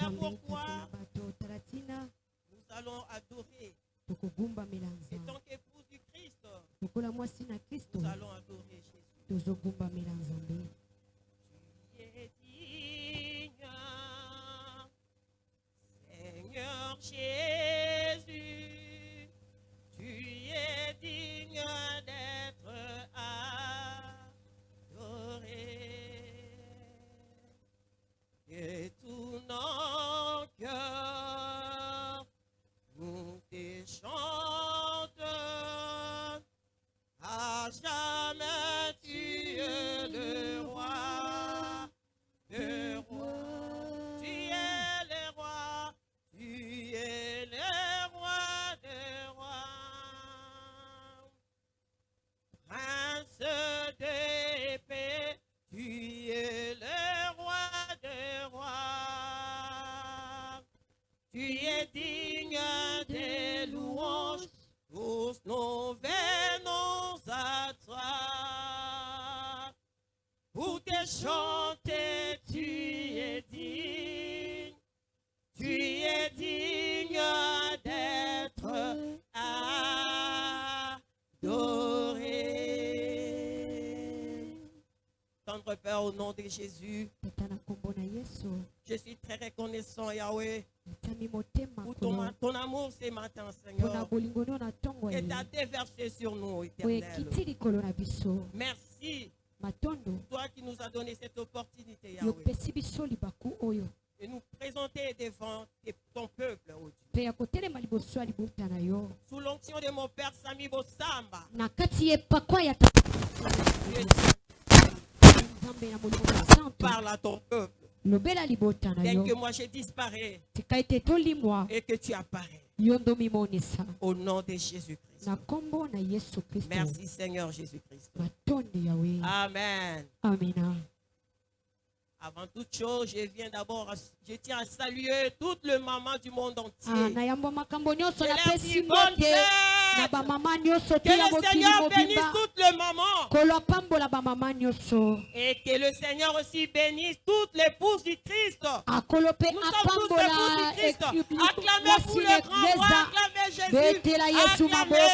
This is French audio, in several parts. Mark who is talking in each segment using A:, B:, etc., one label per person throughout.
A: Voilà pourquoi nous allons adorer. Et tant qu'épouse du Christ, nous allons adorer Jésus. Tu es digne, Seigneur Jésus, tu es digne d'être adoré. Et tout nos cœurs, nous te chantons, à jamais tu es le roi, le roi. Tu es le roi, tu es le roi des rois. Prince de paix, tu es le roi des rois. Tu es digne des louanges, tous nous venons à toi. Pour te chanter, tu es digne d'être adoré. Tendre Père, au nom de Jésus, je suis très reconnaissant, Yahweh, pour ton amour ce matin, Seigneur, que tu as déversé sur nous, Éternel. Merci, toi qui nous as donné cette opportunité, Yahweh, de nous présenter devant ton peuple, oh Dieu. Sous l'onction de mon Père Sami Bossamba, parle à ton peuple. Dès que moi je disparais et que tu apparais. Au nom de Jésus-Christ. Merci Seigneur Jésus-Christ. Amen. Avant toute chose, je tiens à saluer toutes les mamans du monde entier. Je leur dis bonne fête. Que le Seigneur bénisse toutes les mamans. Et que le Seigneur aussi bénisse toutes les épouses du Christ. Nous sommes tous épouses du Christ. Acclamez pour le grand roi. Acclamez Jésus. Acclamez.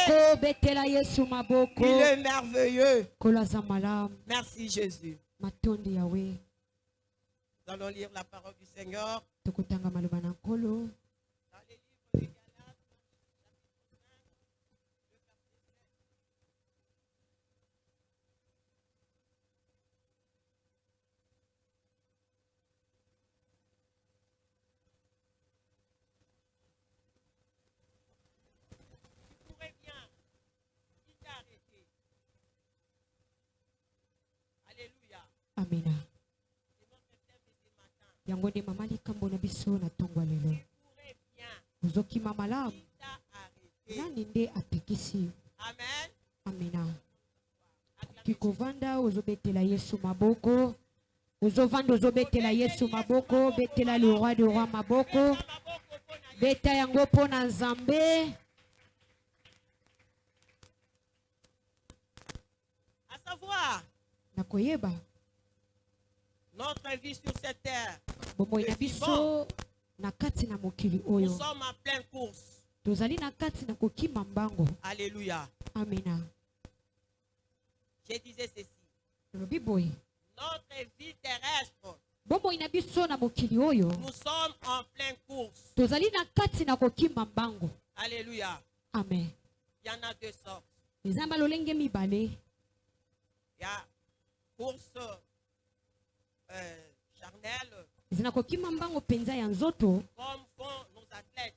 A: Il est merveilleux. Merci Jésus. Nous allons lire la parole du Seigneur. Dans les livres de Galates, tu pourrais bien, si t'as arrêté. Alléluia.
B: Amen. Yango nde mama likambo na biso na ntongo ya lelo. Ozokima malamu. Nani nde atekisi?
A: Amen.
B: Amina. Kikovanda ozobetela Yesu maboko. Ozovanda ozobetela Yesu maboko. Betela le roi de roi maboko. Beta yango pona Nzambe.
A: À savoir.
B: Nakoyeba.
A: Notre vie sur cette terre.
B: Nous sommes
A: en pleine course. Alléluia.
B: Amen.
A: Je disais ceci.
B: Notre
A: vie terrestre.
B: Nous
A: sommes en pleine course. Alléluia.
B: Amen.
A: Il y en a deux sortes.
B: Il y
A: a course charnel, comme font nos athlètes.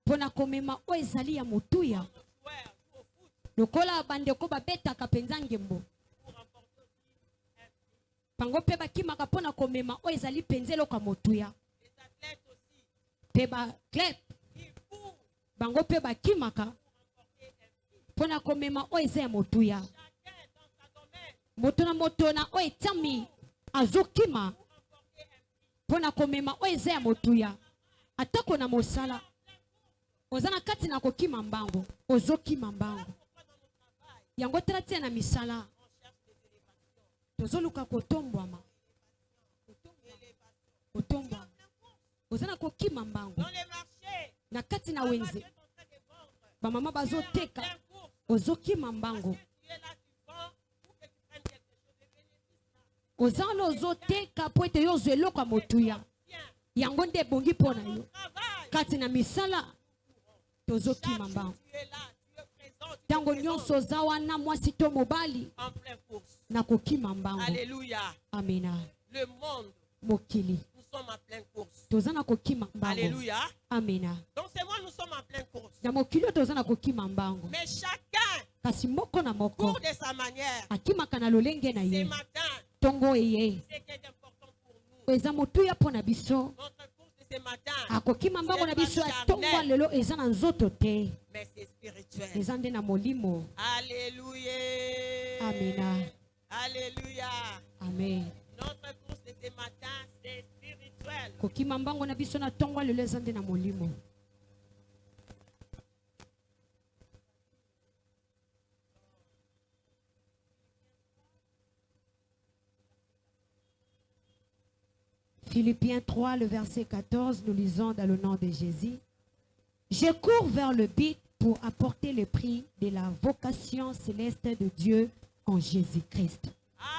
B: Pona komema o ezali ya motuya. Lokola bandeko babetaka penza ngembo. Pango pe bakimaka pona komema o ezali penzelo ka motuya. Pe ba klep. Bango pe bakimaka pona komema o eza ya motuya. Motona motona o etami azokima pona komema o eza ya motuya. Atako na mosala ozana kati na kokima mbango ozokima mbango yango tratia na misala tozoluka kotombwama kotombwama ozana kokima mbango na kati na wenze bamama bazoteka ozokima mbango ozana ozoteka po ete yo ozwa eloko ya motuya yango nde ebongi mpo na yo kati na misala tozokima mbango ntango nyonso oza wana mwasi to mobali na kokima mbango.
A: Alléluia.
B: Amena.
A: Le monde,
B: mokili
A: nous sommes en pleine course.
B: toza na kokima mbango.
A: Alléluia.
B: Amena.
A: Donc c'est moi, nous sommes en pleine course.
B: Na mokili toza na kokima mbango.
A: Mais chacun,
B: kasi moko na moko,
A: court de sa manière.
B: akimaka na lolenge na
A: Ce
B: ye.
A: matin,
B: Tongo eye.
A: c'est qui est important pour nous.
B: Eza motuya po na biso.
A: Notre course de ce matin,
B: akokima mbango na biso ya tongo lelo eza na nzoto te.
A: mais c'est spirituel.
B: Eza nde na molimo.
A: Alléluia.
B: Amena.
A: Alléluia.
B: Amen.
A: Notre course de ce matin, c'est spirituel.
B: Kokima mbango na biso na tongo lelo eza nde na molimo. Philippiens 3, le verset 14, nous lisons dans le nom de Jésus. Je cours vers le but pour apporter le prix de la vocation céleste de Dieu en Jésus-Christ.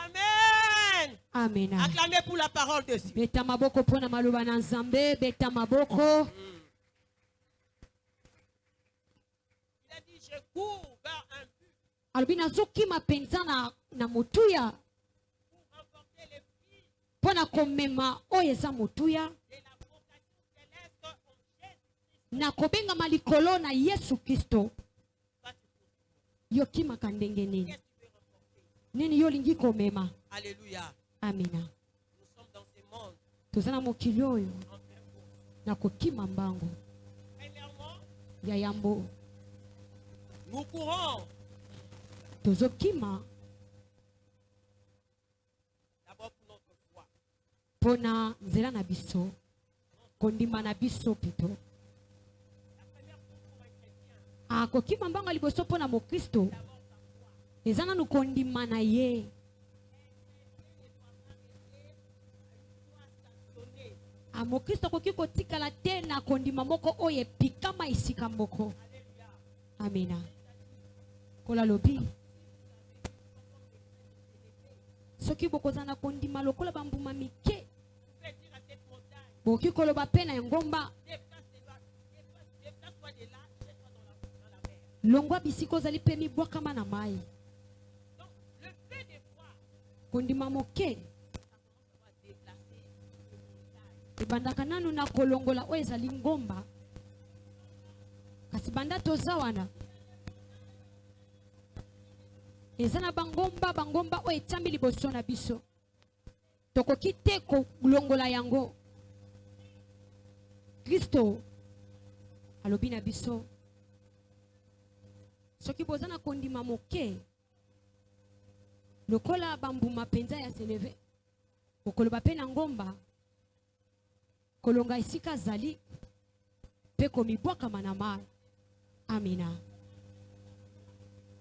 A: Amen.
B: Amen.
A: Acclamez pour la parole de Dieu.
B: Beta maboko pona maloba na Nzambe, beta maboko.
A: Il a dit, je cours vers un but
B: Albina zoki mapenza na motuya.
A: pour remporter le prix
B: Pona komema oyeza motuya.
A: de la vocation céleste en Jésus-Christ.
B: Na kobenga malikolo na Yesu Kristo.
A: Toi, tu cours.
B: Yokima kandenge nini.
A: Qu'est-ce que tu veux remporter?
B: Nini yo lingi komema.
A: Alléluia.
B: Amina.
A: Nous sommes dans ce monde
B: Tozana mokili oyo
A: en pleine course.
B: na kokima mbango
A: Premièrement,
B: ya yambo.
A: nous courons
B: Tozokima
A: d'abord pour notre foi.
B: pona nzela na biso. Kondima na biso pito.
A: La première course pour un chrétien,
B: Kokima mbango liboso pona mokristo.
A: d'abord sa foi.
B: Ezana nu kondima na ye. Mokristo koki kotikala te na kondima moko oyo epikama esika moko. Amina. Kola lobi. Soki bokoza na kondima lokola bambuma mike.
A: Vous pouvez dire à cette montagne,
B: Boki koloba pe na ngomba.
A: déplace-toi de là, jette-toi dans la mer.
B: Longwa bisiko zali pe mibwakama na mai.
A: Donc, le peu de foi,
B: Kondima moke.
A: ça commence à déplacer les montagnes.
B: Ebandaka nanu na kolongola oyo ezali ngomba. Kasi banda toza wana. Ezana bangomba oyo etambi liboso na biso. Tokoki te kolongola yango. Kristo alobi na biso. Soki bozana kondima moke. Lokola bambuma penza ya seleve. Okoloba pe na ngomba. Kolonga isika zali. Pe komibwakama na mai. Amina.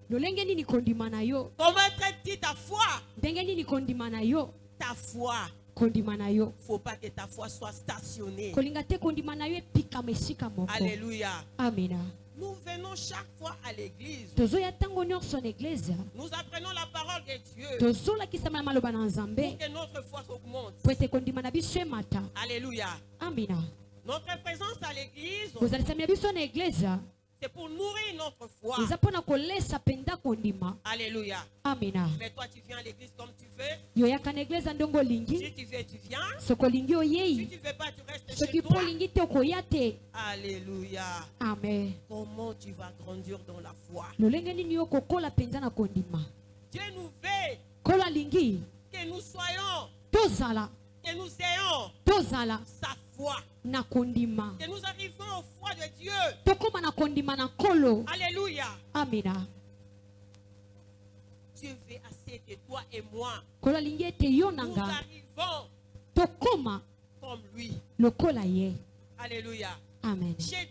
B: Lolenge nini kondima na yo?
A: Comment traite-t-il ta foi?
B: Ndenge nini kondima na yo?
A: Ta foi.
B: Kondima na yo.
A: Faut pas que ta foi soit stationnée.
B: Kolinga te kondima na yo epikama esika moko.
A: Alléluia.
B: Amina.
A: Nous venons chaque fois à l'église.
B: Tozoya tango nyonso na eglise.
A: Nous apprenons la parole de Dieu
B: Tozolakisama na maloba na Nzambe.
A: pour que notre foi augmente.
B: Po ete kondima na biso emata.
A: Alléluia.
B: Amina.
A: Notre présence à l'église,
B: Kozalisami na biso na eglise.
A: c'est pour nourrir notre foi.
B: Eza pona kolesa penda kondima.
A: Alléluia.
B: Amina.
A: Mais toi, tu viens à l'église comme tu veux.
B: Yoyaka na eglise ndongo lingi.
A: Si tu veux, tu viens.
B: Sokolingi
A: Si
B: oyei.
A: tu veux pas, tu restes
B: Soki
A: chez toi.
B: polingi te okoya te.
A: Alléluia.
B: Amen.
A: Comment tu vas grandir dans la foi?
B: Lolenge nini yo kokola penza na kondima.
A: Dieu nous veut
B: Kola lingi.
A: que nous soyons,
B: Tozala.
A: que nous ayons
B: Tozala.
A: sa foi.
B: Na kondima.
A: Que nous arrivons au foi de Dieu.
B: Tokoma na kondima na kolo.
A: Alléluia.
B: Amina.
A: Dieu veut assez de toi et moi.
B: Kola lingi ete yo
A: Nous
B: nanga.
A: arrivons
B: Tokoma
A: comme lui.
B: lokola ye.
A: Alléluia.
B: Amen.
A: Chez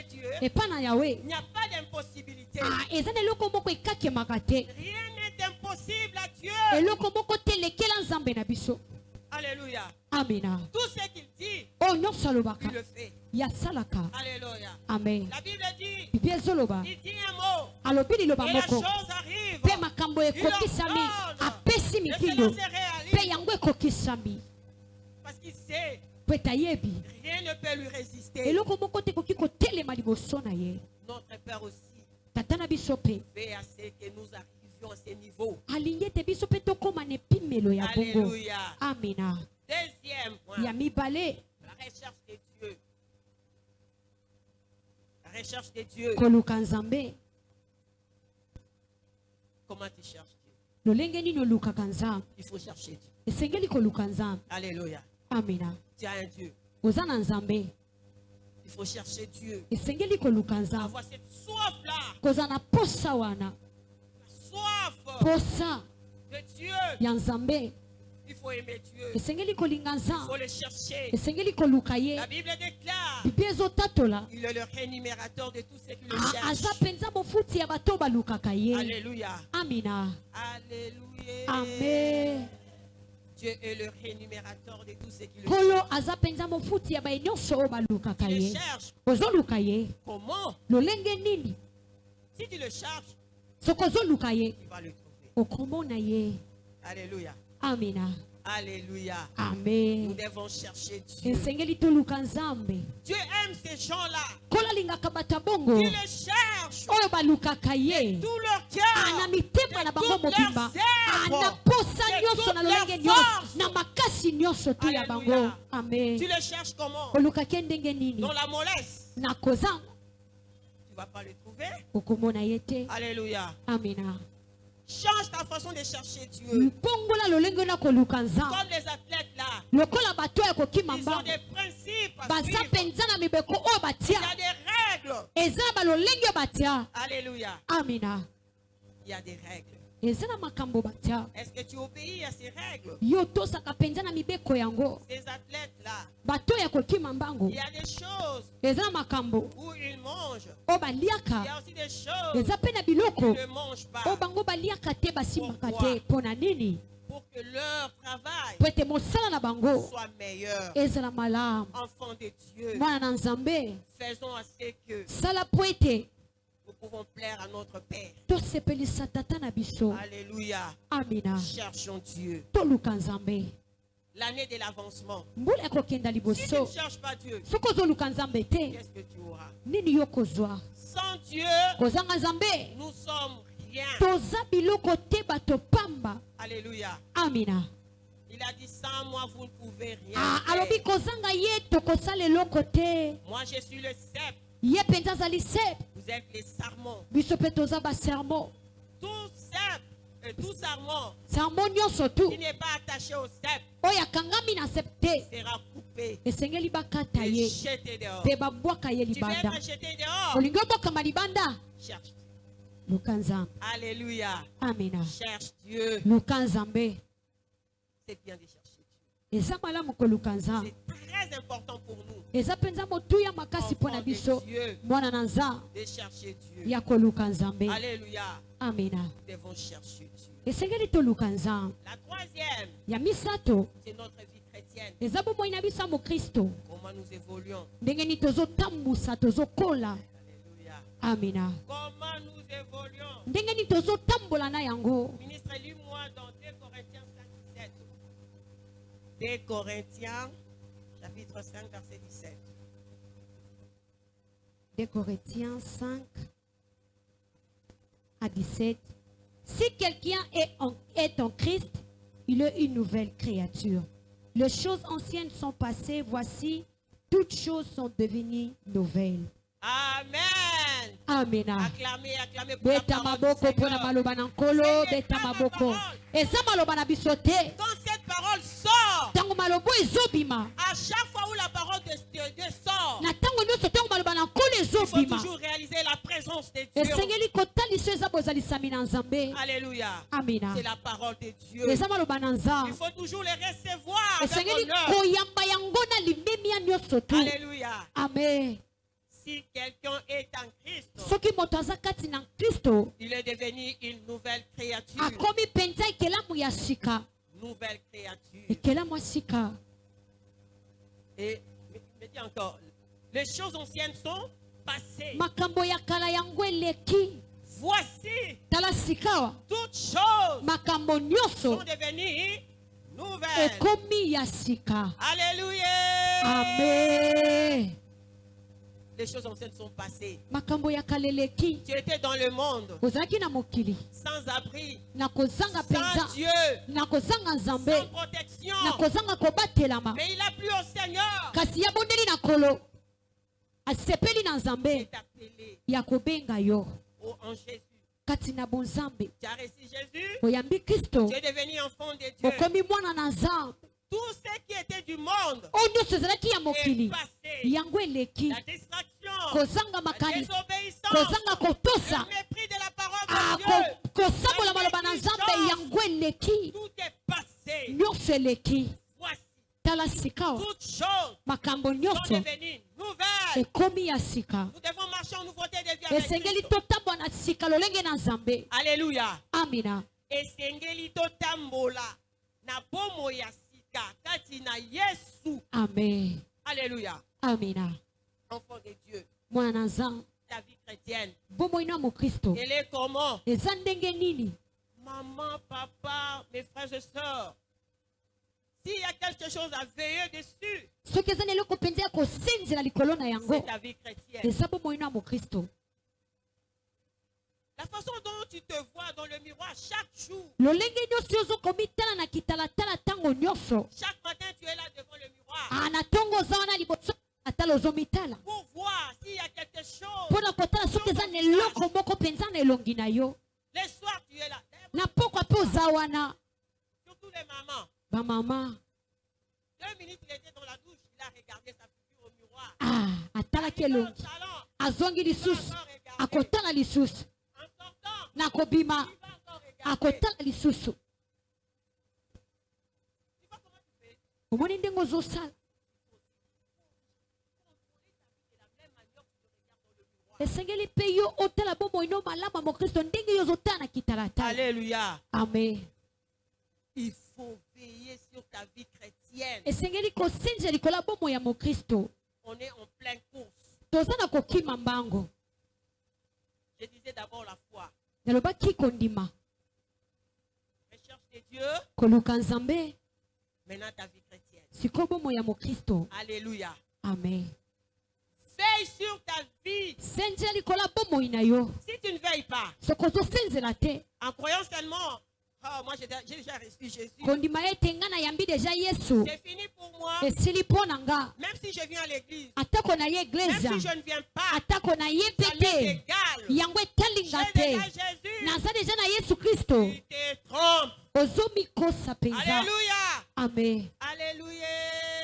A: Dieu,
B: Epa na Yahweh.
A: il n'y a pas d'impossibilité.
B: Eza na eloko moko ekakemaka te.
A: Rien n'est impossible à Dieu. Alléluia.
B: Amina.
A: Tout ce qu'il dit,
B: Oh,
A: il le fait. Alléluia.
B: Amen.
A: La Bible dit,
B: Il
A: il dit un mot, et la chose arrive. Il ordonne, et cela se réalise. Parce qu'il sait, rien ne peut lui résister. Notre Père aussi fait à ce que nous arrivions à ce niveau. Alléluia.
B: Amina.
A: Deuxième point, la recherche de Dieu. La recherche de Dieu. Comment tu cherches Dieu? Il faut chercher Dieu. Alléluia.
B: Amina.
A: Tu as un Dieu. Il faut chercher Dieu. Avoir cette soif-là. La soif de Dieu. Il faut aimer Dieu. Il faut le chercher. La Bible déclare, il est le rémunérateur de tous ceux qui le cherchent. Alléluia.
B: Amina.
A: Alléluia.
B: Amen.
A: Dieu est le rémunérateur de tous ceux qui le cherchent. Il le cherche. Comment? Si tu le cherches, tu vas le trouver. Alléluia.
B: Amina.
A: Alléluia.
B: Amen.
A: Nous devons chercher Dieu. Dieu aime ces gens-là. Qui le cherchent de tout leur cœur, de toute leur zèle, de toute leur force. Alléluia. Tu le cherches comment? Dans la mollesse. Tu ne vas pas le trouver. Alléluia.
B: Amina.
A: Change ta façon de chercher Dieu. Comme les athlètes là, ils ont des principes à suivre. Il y a des règles. Alléluia.
B: Amina.
A: Il y a des règles. Est-ce que tu obéis à ces règles? Ces athlètes-là, il y a des choses où ils mangent. Il y a aussi des choses où ils ne mangent pas. Pourquoi? Pour que leur travail soit meilleur. Enfants de Dieu, faisons à ce que nous pouvons plaire à notre Père. Alléluia.
B: Amina.
A: Cherchons Dieu. L'année de l'avancement. Si tu ne cherches pas Dieu, qu'est-ce que tu auras? Sans Dieu, nous sommes rien. Alléluia.
B: Amina.
A: Il a dit, sans moi, vous ne pouvez rien faire. Moi, je suis le cep. Vous êtes les sarments. Tout cep et tout sarment qui n'est pas attaché au cep sera coupé et jeté dehors. Tu veux être jeté dehors? Cherche Dieu. Alléluia.
B: Amina.
A: Cherche Dieu. C'est bien de chercher Dieu. C'est très important pour nous. Enfants de Dieu, de chercher Dieu. Alléluia.
B: Amina.
A: Nous devons chercher Dieu. La troisième, c'est notre vie chrétienne. Comment nous évoluons. Alléluia.
B: Amina.
A: Comment nous évoluons. Ministre, lis-moi dans 2 Corinthiens 5, 17. 2 Corinthiens, chapitre 5, verset 17.
B: 2 Corinthiens 5 à 17. Si quelqu'un est en Christ, il est une nouvelle créature. Les choses anciennes sont passées, voici, toutes choses sont devenues nouvelles.
A: Amen.
B: Amina.
A: Acclamez pour la parole du Seigneur. Quand cette parole sort, à chaque fois où la parole sort, il faut toujours réaliser la présence de Dieu. Alléluia.
B: Amina.
A: C'est la parole de Dieu. Il faut toujours les recevoir avec honneur. Alléluia.
B: Amen.
A: Si si quelqu'un est en Christ,
B: soki moto aza kati na Kristo
A: il est devenu une nouvelle créature.
B: akomi penza ekelamu ya sika.
A: Nouvelle créature.
B: Ekelamu ya sika.
A: Et me dis encore, les choses anciennes sont passées.
B: Makambo ya kala yango eleki.
A: Voici,
B: tala sikawa,
A: toutes choses
B: makambo nyonso
A: sont devenues nouvelles.
B: ekomi ya sika.
A: Alléluia.
B: Amen.
A: Les choses anciennes sont passées.
B: Makambo ya kala eleki.
A: Tu étais dans le monde
B: Ozalaki na mokili
A: sans abri,
B: na kozanga penza,
A: sans Dieu,
B: na kozanga nzambe,
A: sans protection.
B: na kozanga kobatelama.
A: Mais il a plu au Seigneur
B: Kasi yabondeli na kolo asepeli na nzambe
A: de t'appeler
B: ya kobenga yo
A: en Jésus.
B: kati na bonzambe.
A: Tu as reçu Jésus,
B: Oyambi Kristo
A: tu es devenu enfant de Dieu.
B: okomi mwana na nzambe.
A: Tout ce qui était du monde
B: Oyo nyonso ezalaki ya
A: est
B: mokili
A: passé.
B: yango eleki.
A: La distraction,
B: Kozanga
A: la
B: makanisi,
A: désobéissance,
B: kozanga kotosa,
A: le mépris de la parole de Dieu.
B: kosambola maloba na nzambe yango eleki.
A: Tout est passé.
B: Nyonso eleki.
A: Voici,
B: Tala sika wa,
A: toutes choses
B: makambo
A: sont
B: nyonso
A: devenues nouvelles.
B: ekomi ya sika.
A: Nous devons marcher en nouveauté de vie avec
B: Esengeli
A: Christ.
B: totambola na sika lolenge na nzambe.
A: Alléluia.
B: Amina.
A: Esengeli totambola na bomo ya sika kati na Yesu.
B: Amen.
A: Alléluia.
B: Amina.
A: Enfant de Dieu,
B: Mwana na nzambe.
A: ta vie chrétienne,
B: Bomoi na mokristo.
A: elle est comment?
B: Eza ndenge nini?
A: Maman, papa, mes frères et sœurs, s'il y a quelque chose à veiller dessus,
B: Soki eza na eloko mpenza ya kosenzela likolo na
A: c'est
B: yango.
A: ta vie chrétienne.
B: Eza bomoi na mokristo.
A: La façon dont tu te vois dans le miroir chaque jour,
B: Lolenge nyonso ozokomi tala na kitalatala ntango nyonso.
A: chaque matin tu es là devant le miroir
B: Na ntongo oza wana liboso atala ozomitala.
A: pour voir s'il y a quelque chose.
B: Mpona kotala soki eza na eloko moko mpenza na elongi na yo.
A: Les soirs tu es là.
B: Na pokwa mpe oza wana.
A: Surtout les mamans.
B: Bamama.
A: 2 minutes il était dans la douche, il a regardé sa figure au miroir.
B: Atalaki
A: Il est dans le
B: elongi.
A: salon,
B: Azongi
A: il va
B: lisusu.
A: encore regarder.
B: Akotala lisusu.
A: En sortant,
B: Na kobima.
A: il va encore regarder.
B: Akotala lisusu.
A: Tu vois comment tu fais?
B: Omoni ndenge ozosala. Esengeli mpe yo otala bomoi no malamu ya mokristo ndenge yo ozotala na kitalatala.
A: Alléluia.
B: Amen.
A: Il faut veiller sur ta vie chrétienne.
B: Esengeli kosenza likolo ya bomoi ya mokristo.
A: On est en pleine course.
B: Toza na kokima mbango.
A: Je disais d'abord la foi.
B: Nalobaki kondima.
A: Recherche de Dieu,
B: Koluka nzambe.
A: maintenant ta vie chrétienne.
B: Siko bomoi ya mokristo.
A: Alléluia.
B: Amen.
A: Veille sur ta vie.
B: Senza likolo ya bomoi na yo.
A: Si tu ne veilles pas,
B: Soko ozosenzela te.
A: en croyant seulement, oh, moi j'ai déjà reçu Jésus.
B: Kondima ete nga nayambi deja Yesu.
A: C'est fini pour moi.
B: Esili mpo na nga.
A: Même si je viens à l'église,
B: Atako na ye
A: même
B: eglesa.
A: si je ne viens pas,
B: Atako na ye
A: ça m'est
B: pete.
A: égal.
B: Yango etalinga
A: J'ai
B: te.
A: déjà Jésus.
B: Naza deja na Yesu Kristo.
A: Tu te trompes.
B: Ozomikosa penza.
A: Alléluia.
B: Amen.
A: Alléluia.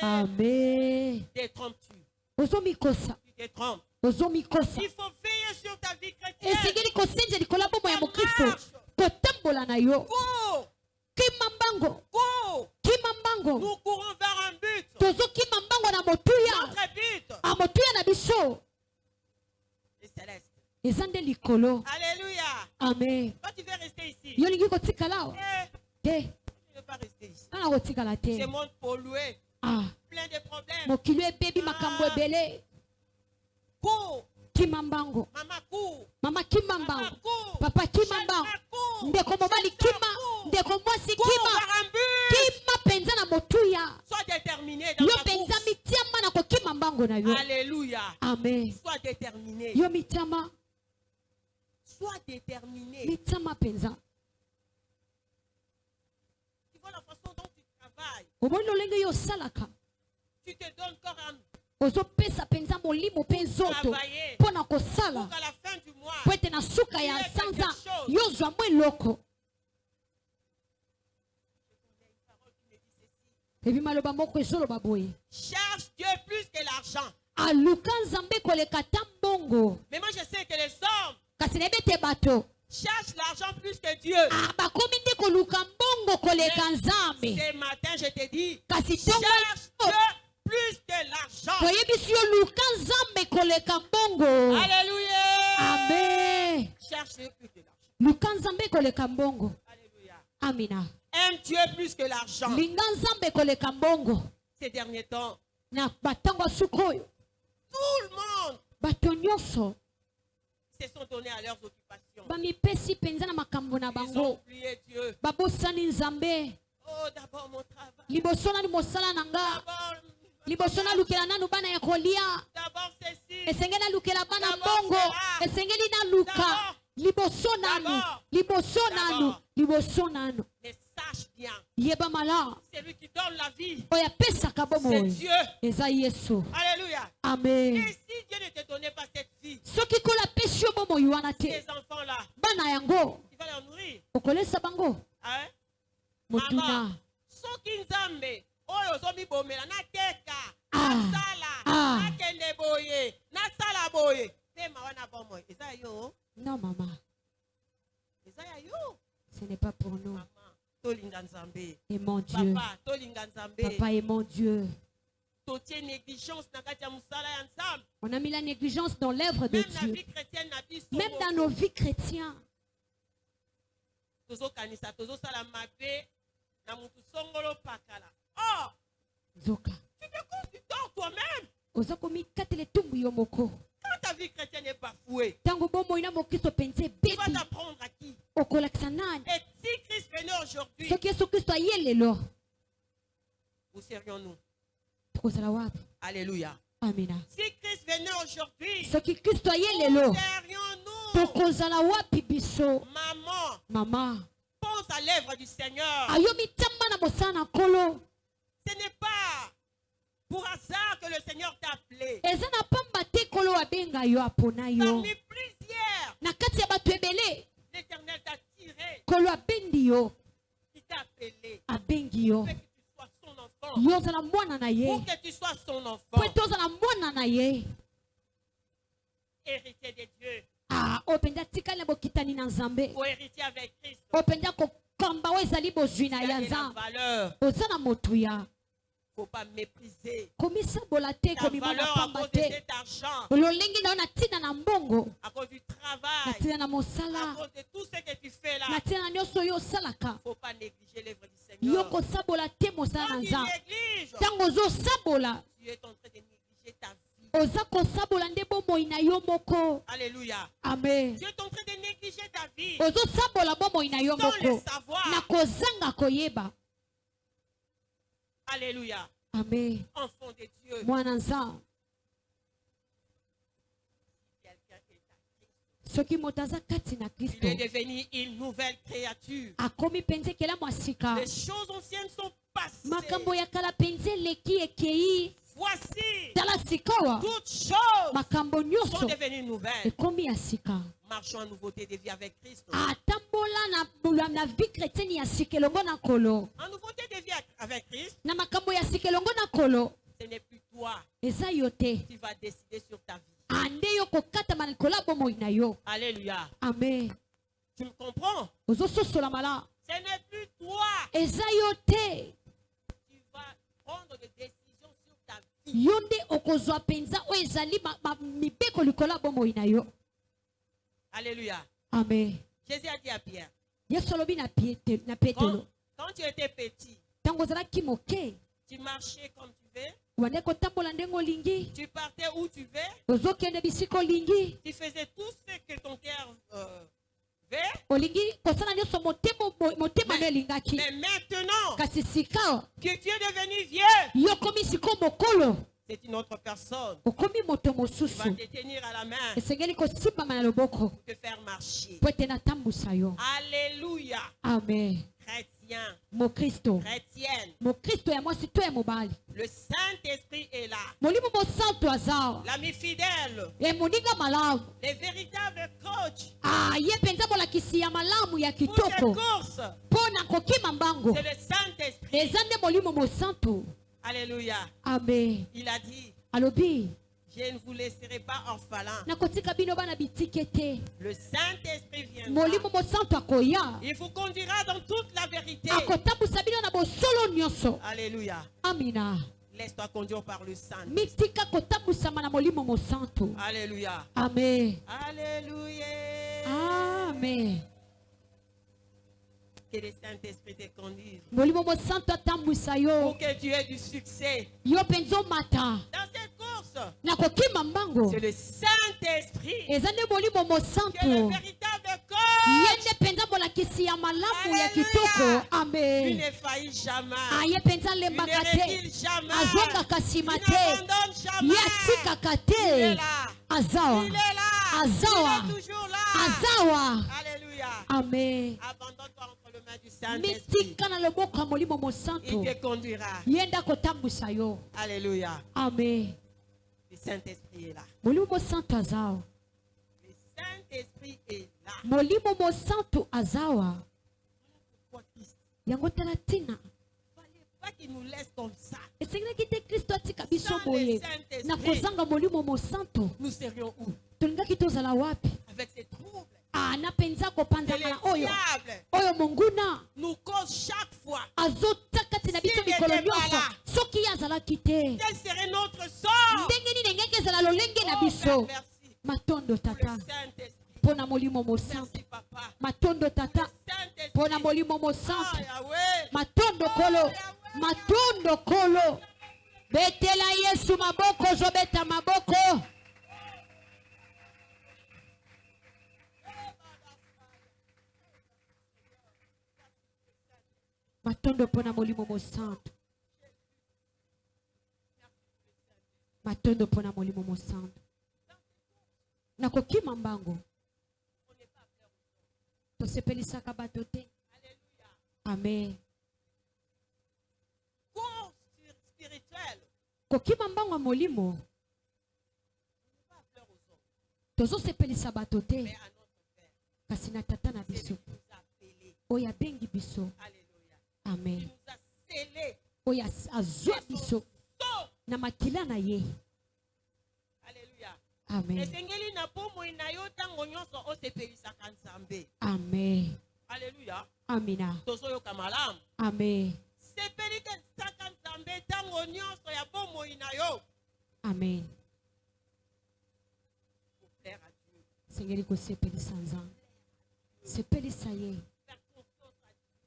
B: Amen.
A: Te trompes-tu?
B: Ozomikosa.
A: Tu te trompes.
B: Ozomikosa.
A: Il faut veiller sur ta vie chrétienne.
B: Esengeli kosenza likolo ya bomoi ya mokristo. Kotambola na yo.
A: Cours.
B: Kima mbango.
A: Cours.
B: Kima mbango.
A: Nous courons vers un but.
B: Tozokima mbango na motuya.
A: Notre but
B: Motuya na biso.
A: est céleste.
B: Eza nde likolo.
A: Alléluia.
B: Amen.
A: Toi, tu veux rester ici.
B: Yo lingi kotikala awa.
A: Eh,
B: Te.
A: tu ne veux pas rester ici.
B: Nana kotikala te.
A: Ce monde pollué, plein de problèmes.
B: Mokili ebebi makambo ebele.
A: Cours.
B: Kima mbango.
A: Maman, cours.
B: Mama kima
A: Papa,
B: mbango.
A: cours.
B: Papa kima
A: Jeune
B: mbango.
A: frère, cours.
B: Ndeko mobali
A: Jeune sœur,
B: kima.
A: cours.
B: Ndeko mwasi
A: Cours
B: kima.
A: vers un but.
B: Kima penza na motuya.
A: Sois déterminé dans
B: Yo
A: ta
B: penza
A: course.
B: mitiama na kokima mbango na yo.
A: Alléluia.
B: Amen.
A: Sois déterminé.
B: Yo mitiama.
A: Sois déterminé.
B: Mitiama penza.
A: Tu vois la façon dont tu travailles.
B: Omoni lolenge yo salaka.
A: Tu te donnes corps à
B: Ozopesa penza molimo mpe nzoto.
A: travailler
B: Mpona
A: pour
B: kosala.
A: qu'à la fin du mois,
B: Po ete na suka ya sanza. Yo zwa mwa eloko. Ebi maloba moko ezoloba boye.
A: cherche Dieu plus que l'argent.
B: Aluka nzambe koleka ta mbongo.
A: Mais moi je sais que les hommes
B: Kasi nayebi ete bato.
A: cherchent l'argent plus que Dieu.
B: Bakomi nde koluka mbongo koleka nzambe.
A: Ce matin je te dis,
B: Kasi
A: cherche
B: tongo
A: Dieu plus que l'argent.
B: Alléluia. Amen.
A: Cherchez plus que l'argent.
B: Alléluia. Amina.
A: Aime Dieu plus que l'argent. Ces derniers temps, tout le monde se sont donnés à leurs occupations. Ils ont oublié Dieu. Oh, d'abord mon travail. D'abord ceci. Mais sache bien, c'est lui qui donne la vie. C'est Dieu. Alléluia.
B: Amen.
A: Et si Dieu ne te donnait pas cette vie, ces enfants-là, il va les nourrir. Hein? Maman, soki nzambe oyo ozomibomela nateka nasala nakende boye nasala boye pema wana bomo eza yo.
B: Non maman,
A: eza ya yo.
B: ce n'est pas pour nous.
A: Maman, tolinga nzambe.
B: Et mon Dieu.
A: Papa, tolinga nzambe.
B: Papa et mon Dieu.
A: Totie négligence na kati ya musala ya nzambe.
B: On a mis la négligence dans l'œuvre de Dieu. Même dans nos vies chrétiennes.
A: Tozo kanisa tozo sala mabe. Oh,
B: Zoka.
A: Tu te considères toi-même.
B: Quand
A: Quand ta vie chrétienne est bafouée,
B: tu vas
A: t'apprendre à qui?
B: Et
A: si Christ venait aujourd'hui, où serions-nous? Alléluia.
B: Amina.
A: Si Christ venait aujourd'hui,
B: où serions-nous? Maman.
A: Pense à l'œuvre du Seigneur. Ce n'est pas pour hasard que le Seigneur t'a appelé. Parmi plusieurs, l'Éternel t'a tiré. Il t'a appelé. Pour que tu sois son enfant. Pour que tu sois son enfant. Héritier de Dieu. Pour hériter avec Christ. Il y a de la valeur. Il ne faut pas mépriser ta valeur à cause de cet argent, à cause du travail, à cause de tout ce que tu fais là. Il ne faut pas négliger l'œuvre du Seigneur. Quand tu négliges, tu es en train de négliger ta vie. Alléluia.
B: Amen.
A: Tu es en train de négliger ta vie
B: Sans
A: le savoir. Alléluia.
B: Amen.
A: Enfant de Dieu. Il est devenu une nouvelle créature. Les choses anciennes sont passées. Voici, toutes choses sont devenues nouvelles. Marchons en nouveauté de vie avec Christ. En nouveauté de vie avec Christ, ce n'est plus toi qui vas décider sur ta vie. Alléluia.
B: Amen.
A: Tu me comprends? Ce n'est plus toi qui vas prendre des décisions sur ta vie. Alléluia.
B: Amen.
A: Jésus a dit à Pierre, quand tu étais petit, tu marchais comme tu veux, tu partais où tu veux, tu faisais tout ce que ton cœur veut. Mais maintenant que tu es devenu vieux, c'est une autre personne qui va te tenir à la main pour te faire marcher. Alléluia.
B: Amen.
A: Chrétien, chrétienne, le Saint-Esprit est là. L'ami fidèle, les véritables coachs pour cette course, c'est le Saint-Esprit. Alléluia.
B: Amen.
A: Il a dit, je ne vous laisserai pas orphelins. Le Saint-Esprit viendra. Il vous conduira dans toute la vérité. Alléluia.
B: Amina.
A: Laisse-toi conduire par le Saint. Alléluia.
B: Amen.
A: Alléluia.
B: Amen.
A: Que le Saint-Esprit te conduise.
B: Pour
A: que tu aies du succès.
B: Dans
A: cette course. C'est le Saint-Esprit. Qui est le véritable coach.
B: Amen.
A: Il ne faillit jamais. Il ne recule jamais. Il n'abandonne jamais. Il est là. Il est là. Il est toujours là. Alléluia.
B: Amen.
A: Abandonne-toi entre les mains du Saint-Esprit. Il te conduira. Alléluia.
B: Amen.
A: Le Saint-Esprit est là.
B: Le
A: Saint-Esprit est là. Pourquoi Christ? Il ne fallait pas qu'il nous laisse comme ça. Sans le Saint-Esprit, nous serions où? Avec ces troubles. Le diable nous cause chaque fois. S'il n'était pas là, quel serait notre sort? Oh, merci.
B: Matondo tata
A: Saint-Esprit.
B: pona molimo mo
A: Merci
B: santo
A: papa.
B: matondo tata pona molimo mo santo matondo kolo betela Yesu maboko zobeta maboko matondo pona molimo mo santo matondo pona molimo mo santo nakokima mbango tosepelisaka bato te. Amen.
A: Cours spirituel.
B: Kokima mbango molimo tozosepelisa bato te kasi na tata na biso oyo abengi biso. Amen. Oyo azwa biso na makila na ye. Amen. Amen.
A: Alléluia.
B: Amina. Amen. Amen. Seigneur, ko sepelisa nzambe. Sepelisa ye.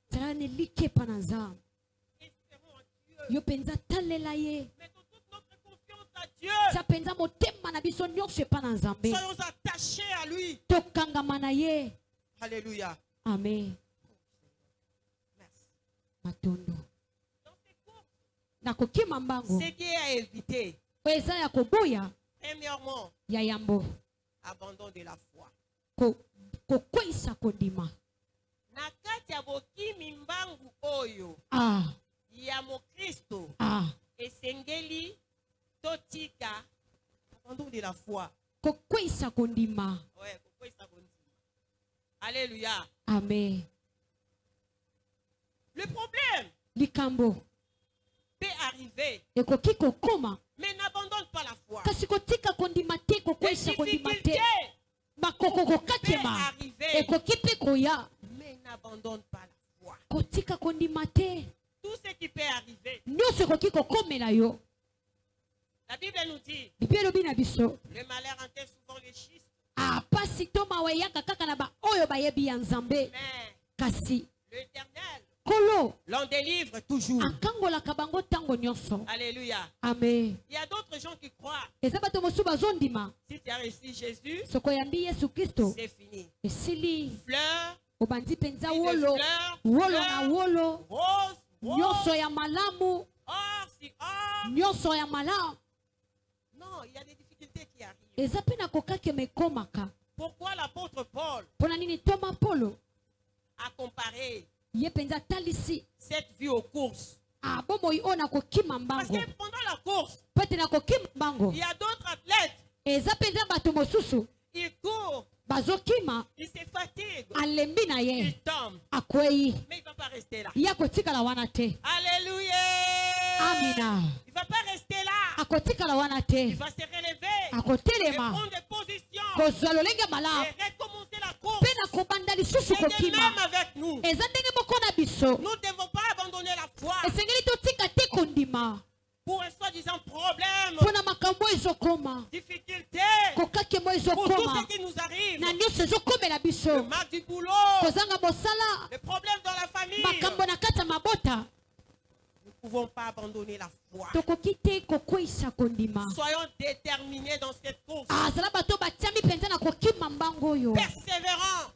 B: Tala ne like pa na nzambe. Yo penza talela ye.
A: Soyons attachés à lui. Alléluia.
B: Amen.
A: Merci.
B: Matondo.
A: Ce qui est à éviter. Premièrement, abandon de la foi. Nakati ya bokimi mbangu oyo. Ya mo Kristo. Esengeli totika abandon de la foi. Ouais, alléluia.
B: Amen.
A: Le problème peut arriver. Mais n'abandonne pas la foi. Les difficultés peut arriver. Mais n'abandonne pas la foi. Tout ce qui peut arriver. La Bible nous dit, le malheur enterre souvent les schistes. Mais l'Éternel l'en délivre toujours. Alléluia.
B: Amen.
A: Il y a d'autres gens qui croient. Si tu as reçu Jésus, c'est fini. Fleurs, rose, or, si or. Non, il y a des difficultés qui arrivent. Pourquoi l'apôtre Paul a comparé cette vie aux courses? Parce que pendant la course, il y a d'autres athlètes. Ils courent. Il se fatigue. Il tombe. Mais il ne va pas rester là. Alléluia.
B: Amina.
A: Il ne va pas rester là. Il va se relever. Et prendre des positions. Et recommencer la course. C'est de même avec nous. Nous ne devons pas abandonner la foi. Pour être difficulté, pour tout ce qui nous arrive, le mal du boulot, les problèmes dans la famille, nous ne pouvons pas abandonner la foi. Soyons déterminés dans cette course. Persévérants.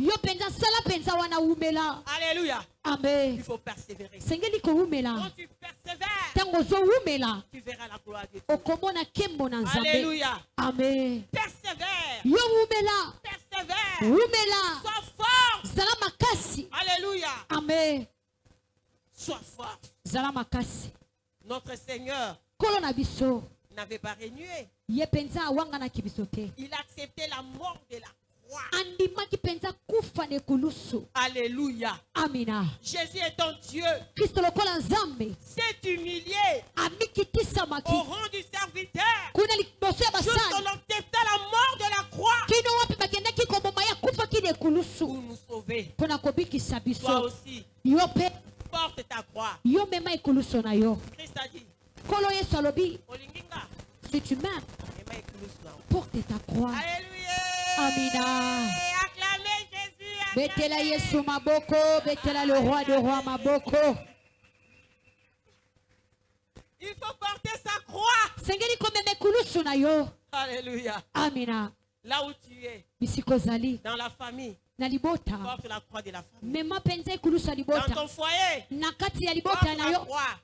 A: Alléluia.
B: Amen.
A: Il faut persévérer.
B: Quand
A: tu persévères, tu verras la gloire de Dieu. Alléluia.
B: Amen.
A: Persévère. Persévère. Sois fort. Alléluia.
B: Amen.
A: Sois fort. Notre Seigneur n'avait pas renié. Il a accepté la mort de la croix. Alléluia.
B: Amina.
A: Jésus est ton Dieu. S'est humilié au rang du serviteur. Jusqu'on accepta la mort de la croix pour nous sauver. Toi aussi, porte ta croix. Christ a dit,
B: si tu m'aimes, porte ta croix.
A: Alléluia.
B: Amina.
A: Acclamez Jésus.
B: Betela Yesu maboko, betela le roi de roi maboko.
A: Il faut porter sa croix. Alléluia.
B: Amina.
A: Là où tu es, dans la famille, porte la croix de la famille. Dans ton foyer, porte la croix.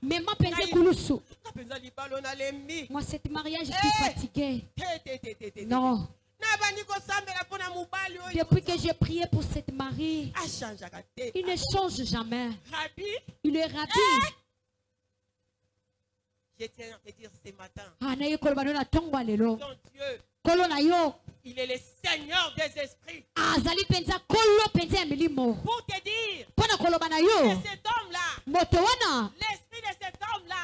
B: Moi, cet mariage, je suis fatiguée. Non. Depuis que j'ai prié pour cette Marie, il ne change jamais. Il est rabbi.
A: Je tiens à te dire ce matin,
B: ton
A: Dieu, il est le Seigneur des esprits.
B: Pour te
A: dire que cet homme-là, l'esprit de cet homme-là,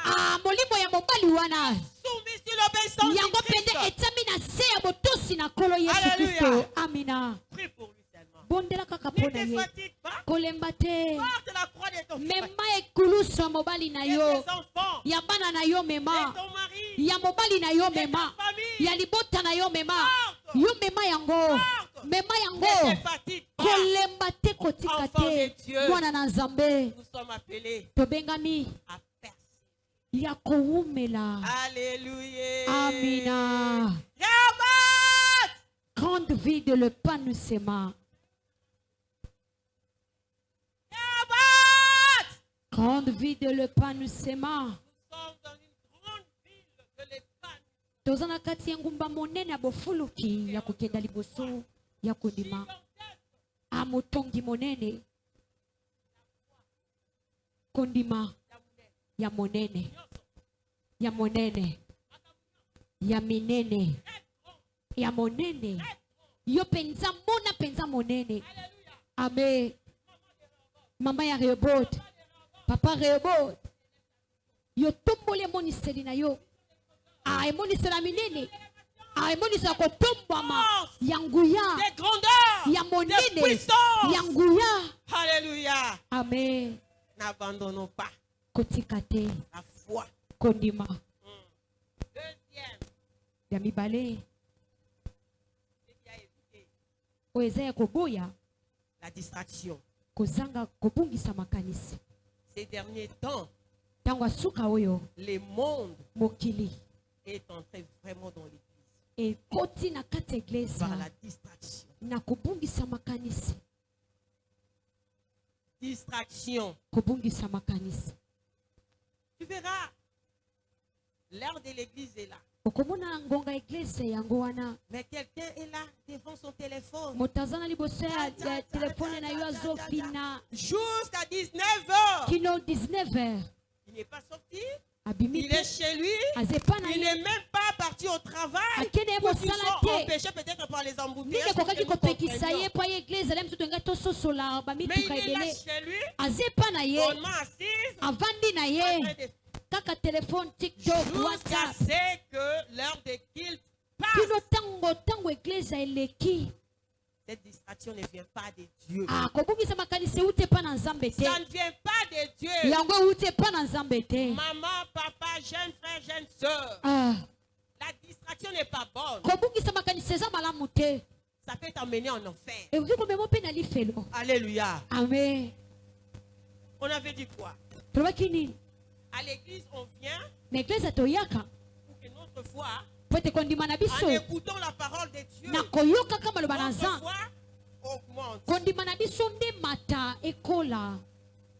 A: soumis sur l'obéissance de Christ. Alléluia. Prie pour lui seulement. Ne te fatigue pas. Porte la croix de ton frère, de tes enfants, de ton mari, de ta famille. Ne te fatigue pas. Enfant de Dieu, nous sommes appelés à persévérer. Alléluia.
B: Amina. Grande vie de le Panusema. Grande vie de le Panusema.
A: Nous sommes dans une grande ville de l'Espagne.
B: Tozana kati ya ngumba monene ya bofuluki ya kokenda liboso ya kodima. Amotongi monene. Kondima ya monene. Ya monene. Ya minene. Ya monene. Yo penza mona penza monene. Amen. Mama ya Rehoboth. Papa Rehoboth. Yo tombole moniseli na yo. Monisela minene. Monisela kotombama. Yanguya.
A: Des grandeurs.
B: Ya monene.
A: Des puissances.
B: Yanguya.
A: Alléluia.
B: Amen.
A: N'abandonnons pas
B: Kotikate.
A: la foi.
B: Kondima.
A: Deuxième,
B: Ya mibale.
A: ce qui a évité
B: Oezaya koboya.
A: la distraction.
B: Kozanga kobungisa makanisi.
A: Ces derniers temps,
B: Tangwa suka oyo.
A: le monde
B: Mokili.
A: est entré vraiment dans l'église
B: E koti na kati iglesia.
A: par la distraction.
B: Na kobungisa makanisi.
A: Distraction.
B: Kobungisa makanisi.
A: Tu verras, l'heure de l'église est là.
B: Okomona ngonga iglesia yango wana.
A: Mais quelqu'un est là devant son téléphone.
B: Motazana liboso ya telefone na yo azofina.
A: Jusqu'à 19h.
B: Kino 19h.
A: Il n'est pas sorti.
B: Abimi.
A: Il est chez lui. Il n'est même pas parti au travail. Ou qu'ils sont empêchés peut-être par les embouteillages. Mais il est là chez lui. Bonnement assise.
B: Kaka téléphone, TikTok,
A: Jusqu'à
B: WhatsApp.
A: ce que l'heure de qu'il passe. Cette distraction ne vient pas de Dieu. Ça ne vient pas de Dieu. Maman, papa, jeune frère, jeune soeur. La distraction distraction n'est pas bonne, ça peut t'emmener en enfer. Alléluia.
B: Amen.
A: On avait dit quoi? À l'église, on vient pour que notre foi, en écoutant la parole de Dieu, notre foi augmente.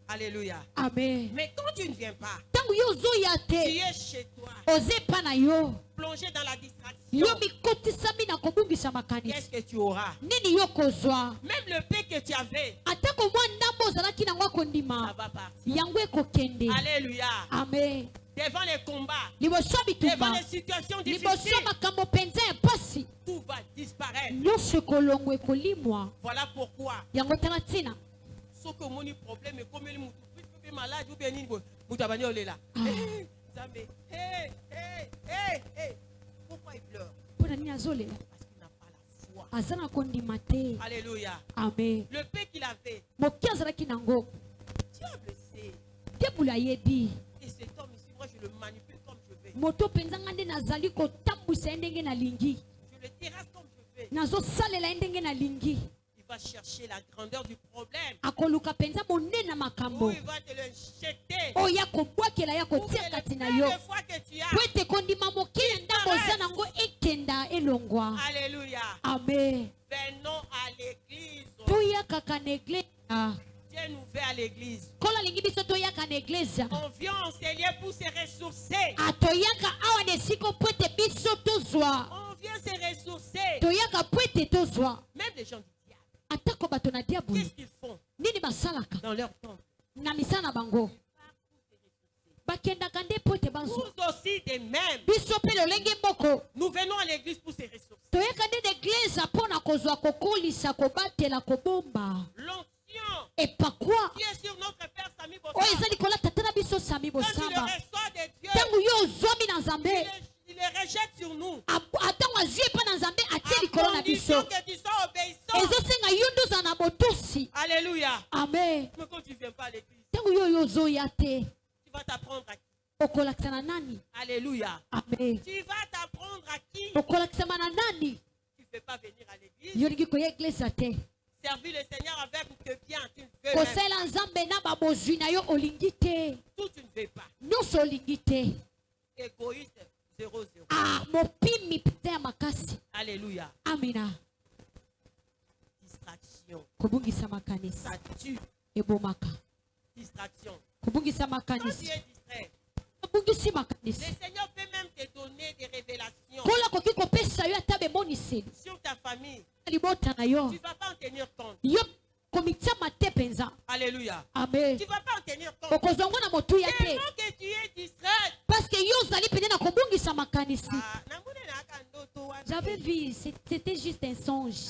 A: Alléluia.
B: Amen.
A: Mais quand tu ne viens pas, tu es chez toi, plongé dans la distraction. Qu'est-ce que tu auras? Même le paix que tu avais, ça va partir. Alléluia.
B: Amen.
A: Devant les combats, devant les situations difficiles, tout va disparaître. Voilà pourquoi. Sauf que mon problème est comme il est malade ou bien il est là. Pourquoi il pleure? Parce qu'il n'a pas la foi. Alléluia.
B: Amen.
A: Le paix qu'il avait, diable sait. Et cet homme ici, moi je le manipule comme je veux. Je le terrasse comme je veux. Il va chercher la grandeur du problème. Ou il va te le jeter. Pour que le peu de foi que tu as. Alléluia.
B: Amen.
A: Venons à l'église. Dieu nous veut à l'église. On vient en Seigneur pour se ressourcer. On vient se ressourcer. Même les gens du diable. Qu'est-ce qu'ils font dans leur temps? Nous aussi de même. Nous venons à l'église pour se ressourcer. L'onction qui est sur notre Père Sami Bossa. Quand il le reçoit de Dieu, il le rejette sur nous. À condition que tu sois obéissant. Alléluia.
B: Amen.
A: Mais quand tu ne viens pas à l'église, tu vas t'apprendre à qui? Alléluia.
B: Amen.
A: Tu vas t'apprendre à qui? Tu ne peux pas venir à l'église. Servir le Seigneur avec te bien. Tu ne veux même. Tout tu ne veux pas. Égoïste 0-0. Alléluia.
B: Amina.
A: Distraction.
B: Ça
A: tue. Distraction. Quand tu es distrait, le Seigneur peut même te donner des révélations sur ta famille. Tu ne vas pas en tenir compte. Alléluia.
B: Amen.
A: Tu ne vas pas en tenir compte. Tellement que tu es distrait.
B: J'avais vu, c'était juste un songe.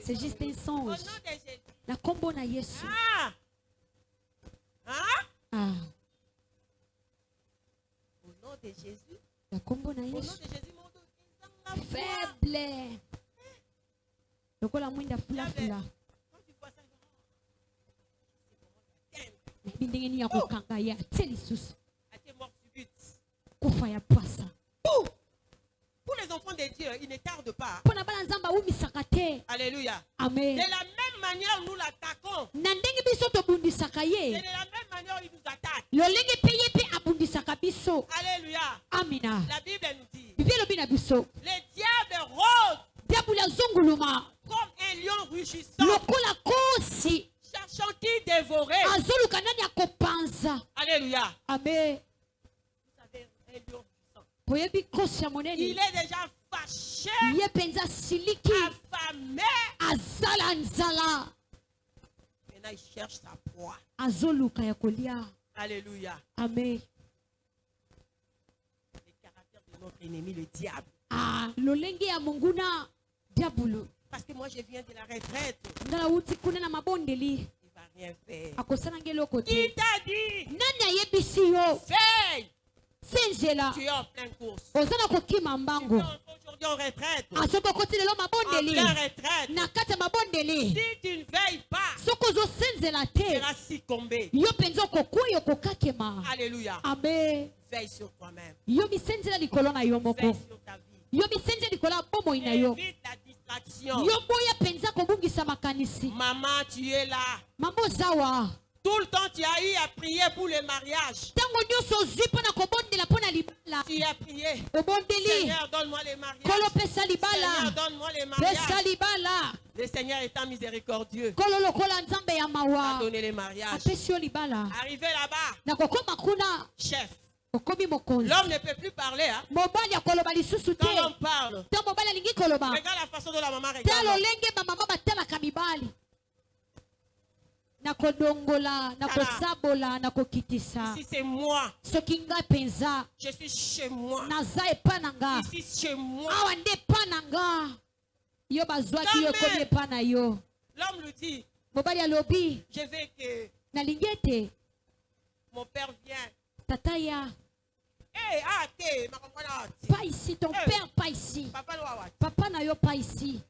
B: C'est juste un songe. La combo na Yesu.
A: Au nom de Jésus.
B: La combo na
A: Au nom de
B: Yesu.
A: Jésus, mon
B: Faible. Lokola mwinda fula fula.
A: Quand tu vois ça,
B: Bindengeni ya kukanga ya teli sus.
A: elle est morte subite.
B: Kufa ya pasa.
A: Pour les enfants de Dieu, il ne tarde pas.
B: Pona bala nzamba umisakate.
A: Alléluia.
B: Amen.
A: De la même manière, nous l'attaquons.
B: Nandenge biso to bundisaka ye.
A: Et de la même manière, il nous attaque.
B: Lolenge peye pe abundisaka biso.
A: Alléluia.
B: Amina.
A: La Bible nous dit.
B: Bibelo bina biso.
A: Le diable rôde
B: Diabula zonguluma.
A: comme un lion rugissant.
B: Lokola kosi.
A: Cherchant-il dévorer.
B: Azoluka nani akopanza.
A: Alléluia.
B: Amen.
A: Vous savez, un lion rugissant.
B: Poyebi kosi ya monene.
A: Il est déjà fâché.
B: Ye penza siliki.
A: Affamé.
B: Azala nzala.
A: Maintenant, il cherche sa proie.
B: Azoluka ya kolia.
A: Alléluia.
B: Amen.
A: Le caractère de notre ennemi, le diable.
B: Lolenge ya munguna diabulu.
A: Parce que moi, je viens de la retraite.
B: Ngala uti kuna na mabondeli.
A: Il ne va rien faire.
B: Akosana ngelo kote.
A: Qui t'a dit?
B: Nani ayebisi yo?
A: Fais!
B: Senjela.
A: Tu es en pleine course.
B: Ozana kokima
A: Tu
B: mbango.
A: es aujourd'hui en retraite.
B: Asoto koti lelo
A: En
B: mabondeli.
A: pleine retraite.
B: Na kati mabondeli.
A: Si tu ne veilles pas,
B: Soko zo senzela
A: tu
B: te.
A: seras succombé.
B: Yo penzo kokuwa yo kokakema.
A: Alléluia.
B: Amen.
A: Veille sur toi-même.
B: Yo misenzela likolo na yo
A: Veille
B: moko.
A: sur ta vie. Évite la distraction. Maman, tu es là. Tout le temps, tu as eu à prier pour le mariage. Tu as prié. Seigneur, donne-moi le mariage. Seigneur, donne-moi le mariage. Le Seigneur étant miséricordieux a donné le mariage. Arrivé là-bas, chef. L'homme ne peut plus parler. Hein? Quand l'homme parle, regarde la façon dont la maman regarde. Ici c'est moi. Je suis chez moi. Ici chez moi. L'homme lui dit, je veux que mon père vienne.
B: Pas ici, ton père pas ici. Papa n'a pas ici.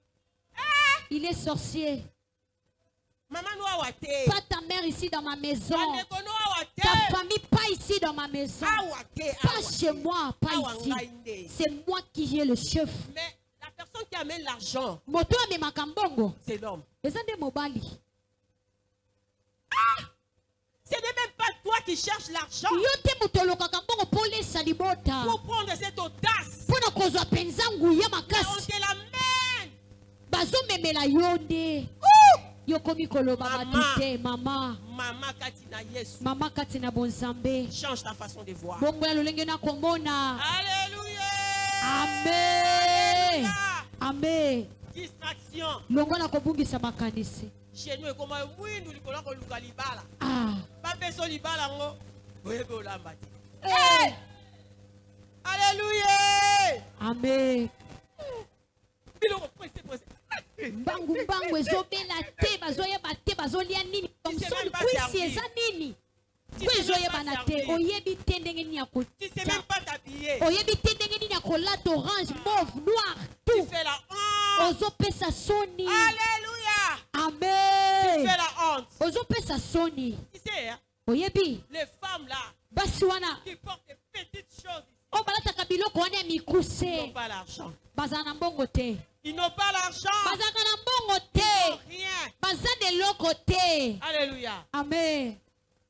B: Il est sorcier. Pas ta mère ici dans ma maison. Ta famille pas ici dans ma maison. Pas chez moi, pas ici. C'est moi qui ai le chef.
A: Mais la personne qui amène l'argent, c'est l'homme. Ce n'est même pas toi qui cherches l'argent. Pour prendre cette audace, on te l'amène. Maman Katina Bonzambe, change ta façon de voir. Alléluia.
B: Amen. Amen.
A: Distraction. Chez nous, comment nous alléluia.
B: Amen. Bangu bangu ezobela te bazoya bate bazolia nini somsoni kwisi eza nini kwezoya banate oyebi te ndenge nini ya
A: kotia
B: oyebi te ndenge nini ya kolata orange mauve noir tout ozopesa soni.
A: Alléluia.
B: Amen.
A: Tu fais la honte.
B: Ozopesa soni.
A: Tu sais, hein?
B: Oyebi
A: les femmes là
B: basi wana
A: qui portent des petites choses
B: o balataka biloko wana ya mikuse
A: ils n'ont pas l'argent.
B: Baza na mbongo te.
A: Ils n'ont pas l'argent.
B: Baza na mbongo te.
A: Rien.
B: Baza de loko te.
A: Alléluia.
B: Amen.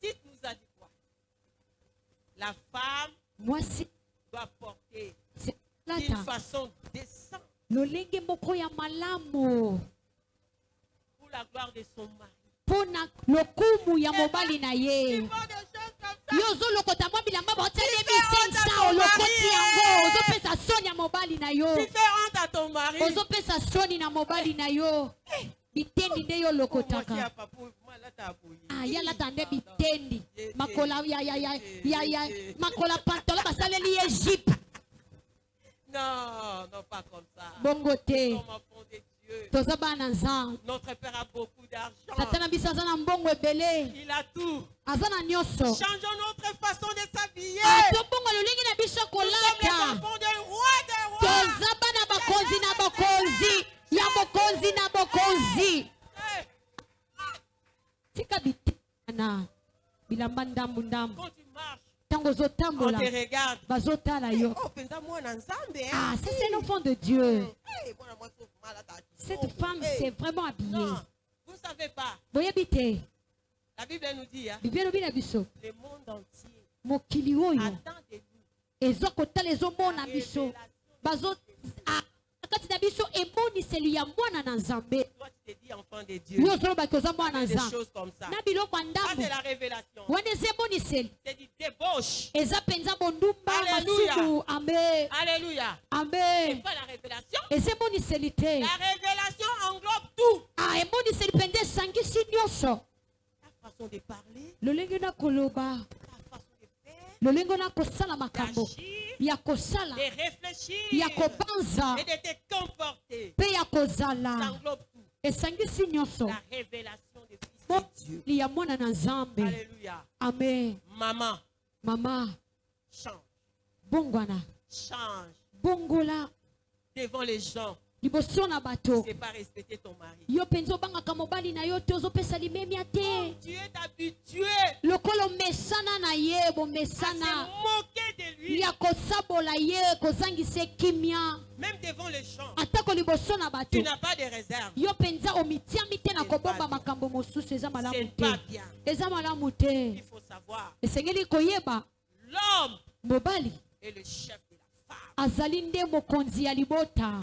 A: Dites nous a dit quoi? La femme doit porter d'une façon décente.
B: Lolenge moko ya malamu.
A: Pour la gloire de son mari.
B: Pona lokumu ya mobali na ye. Yozo lokota mwa bilamba ba tele bisensa olokoti yango ozo pesa soni ya mobali na yo.
A: Tu fais honte à ton mari.
B: Ozo pesa soni na mobali na yo. Bitendi nde yo lokotaka. Ah yala tande bitendi. Makola ya makola pantalon basaleli Egypte.
A: Non, non pas comme ça.
B: Bongo te.
A: Nous sommes enfants de Dieu. Notre Père a beaucoup d'argent.
B: Il
A: a tout.
B: Changeons
A: notre façon de s'habiller.
B: Nous sommes les enfants du roi des rois. Quand tu marches, on te regarde. Ah, ça c'est l'enfant de Dieu. Cette femme s'est vraiment habillée.
A: Non, vous ne savez pas. La Bible nous dit, hein, le monde entier attend de nous. Toi, tu te dis enfant de Dieu. Des choses comme ça. Ça, c'est la révélation. C'est du débauche. Alléluia.
B: Amen.
A: Alléluia.
B: Amen.
A: C'est pas la révélation.
B: La
A: révélation englobe tout.
B: Ta
A: façon de parler. Ta façon de faire.
B: D'agir.
A: De réfléchir.
B: Et
A: de te comporter. Ça englobe tout. La révélation du Fils de Dieu. Alléluia.
B: Amen.
A: Maman. Change.
B: Bongwana.
A: Change.
B: Bongola.
A: Devant les gens.
B: Tu ne sais
A: pas respecter ton mari.
B: Tu es habitué
A: à se moquer de lui. lui. Même devant les gens, tu n'as pas de réserve. C'est pas bien. Il faut savoir. L'homme est le chef de la femme.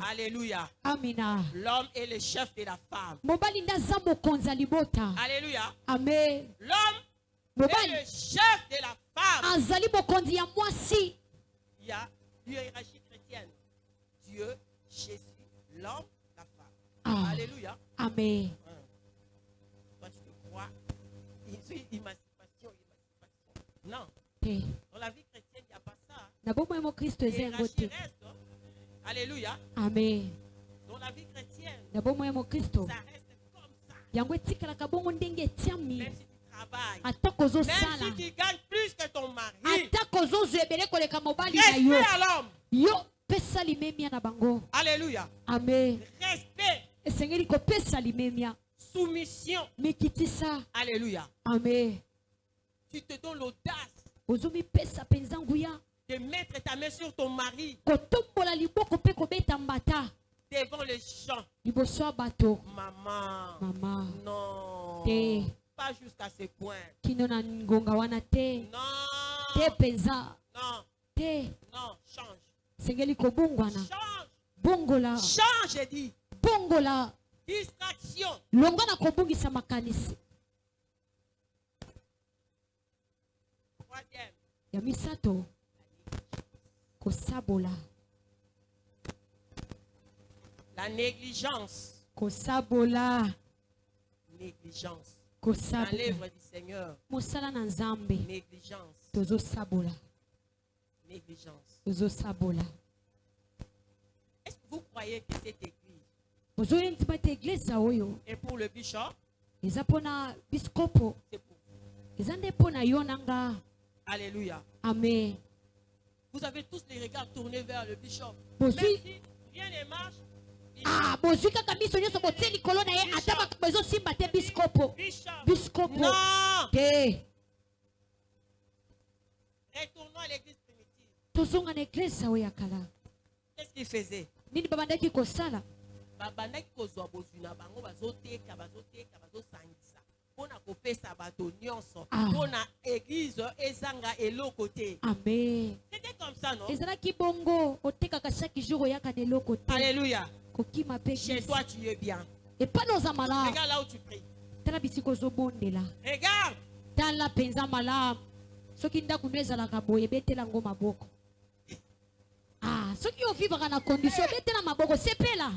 A: Alléluia.
B: Amina.
A: L'homme est le chef de la femme. Alléluia.
B: Amen.
A: L'homme est le chef de la femme. Il y a une hiérarchie chrétienne. Dieu, Jésus, l'homme, la femme. Alléluia.
B: Amen.
A: Toi, tu te crois émancipation. Non. Dans la vie chrétienne, il n'y a pas ça. Hiérarchie reste. Alléluia.
B: Amen.
A: Dans la vie chrétienne, ça
B: Ça
A: reste comme ça. Même si tu travailles, même si tu gagnes plus que ton mari, respect à l'homme. Alléluia.
B: Amen.
A: Respect. Soumission. Alléluia.
B: Amen.
A: Tu te donnes l'audace de mettre ta main sur ton mari devant les gens. Maman. Non. Pas jusqu'à ce point. Non. Non. Change. Change, j'ai dit. Distraction. Troisième. La négligence. Négligence. Dans l'œuvre du Seigneur. Négligence. Négligence. Est-ce que vous croyez que cette église est pour le bishop? C'est pour vous. Alléluia.
B: Amen.
A: Vous avez tous les regards tournés vers le bishop. Même si rien ne marche. Bishop. Non. Retournons à l'église primitive. Qu'est-ce qu'il faisait?
B: Amen.
A: C'était comme ça, non? Alléluia. Chez toi, tu es bien. Regarde là où tu pries. Regarde.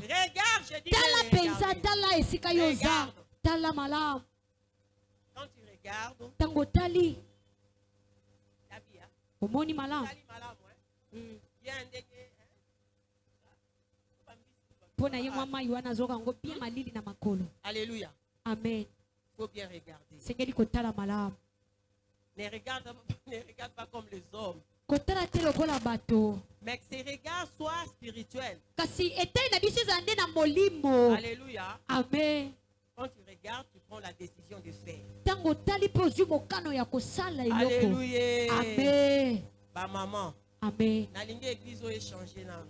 A: Regarde, je dis. Regarde. Quand tu regardes, alléluia.
B: Amen.
A: Il faut bien regarder. Ne regarde pas comme les hommes. Mais que ces regards soient spirituels. Alléluia.
B: Amen.
A: Quand tu regardes, tu prends la décision de faire.
B: Alléluia. Amen.
A: Bah maman.
B: Amen.
A: Na lingi église o échanger na.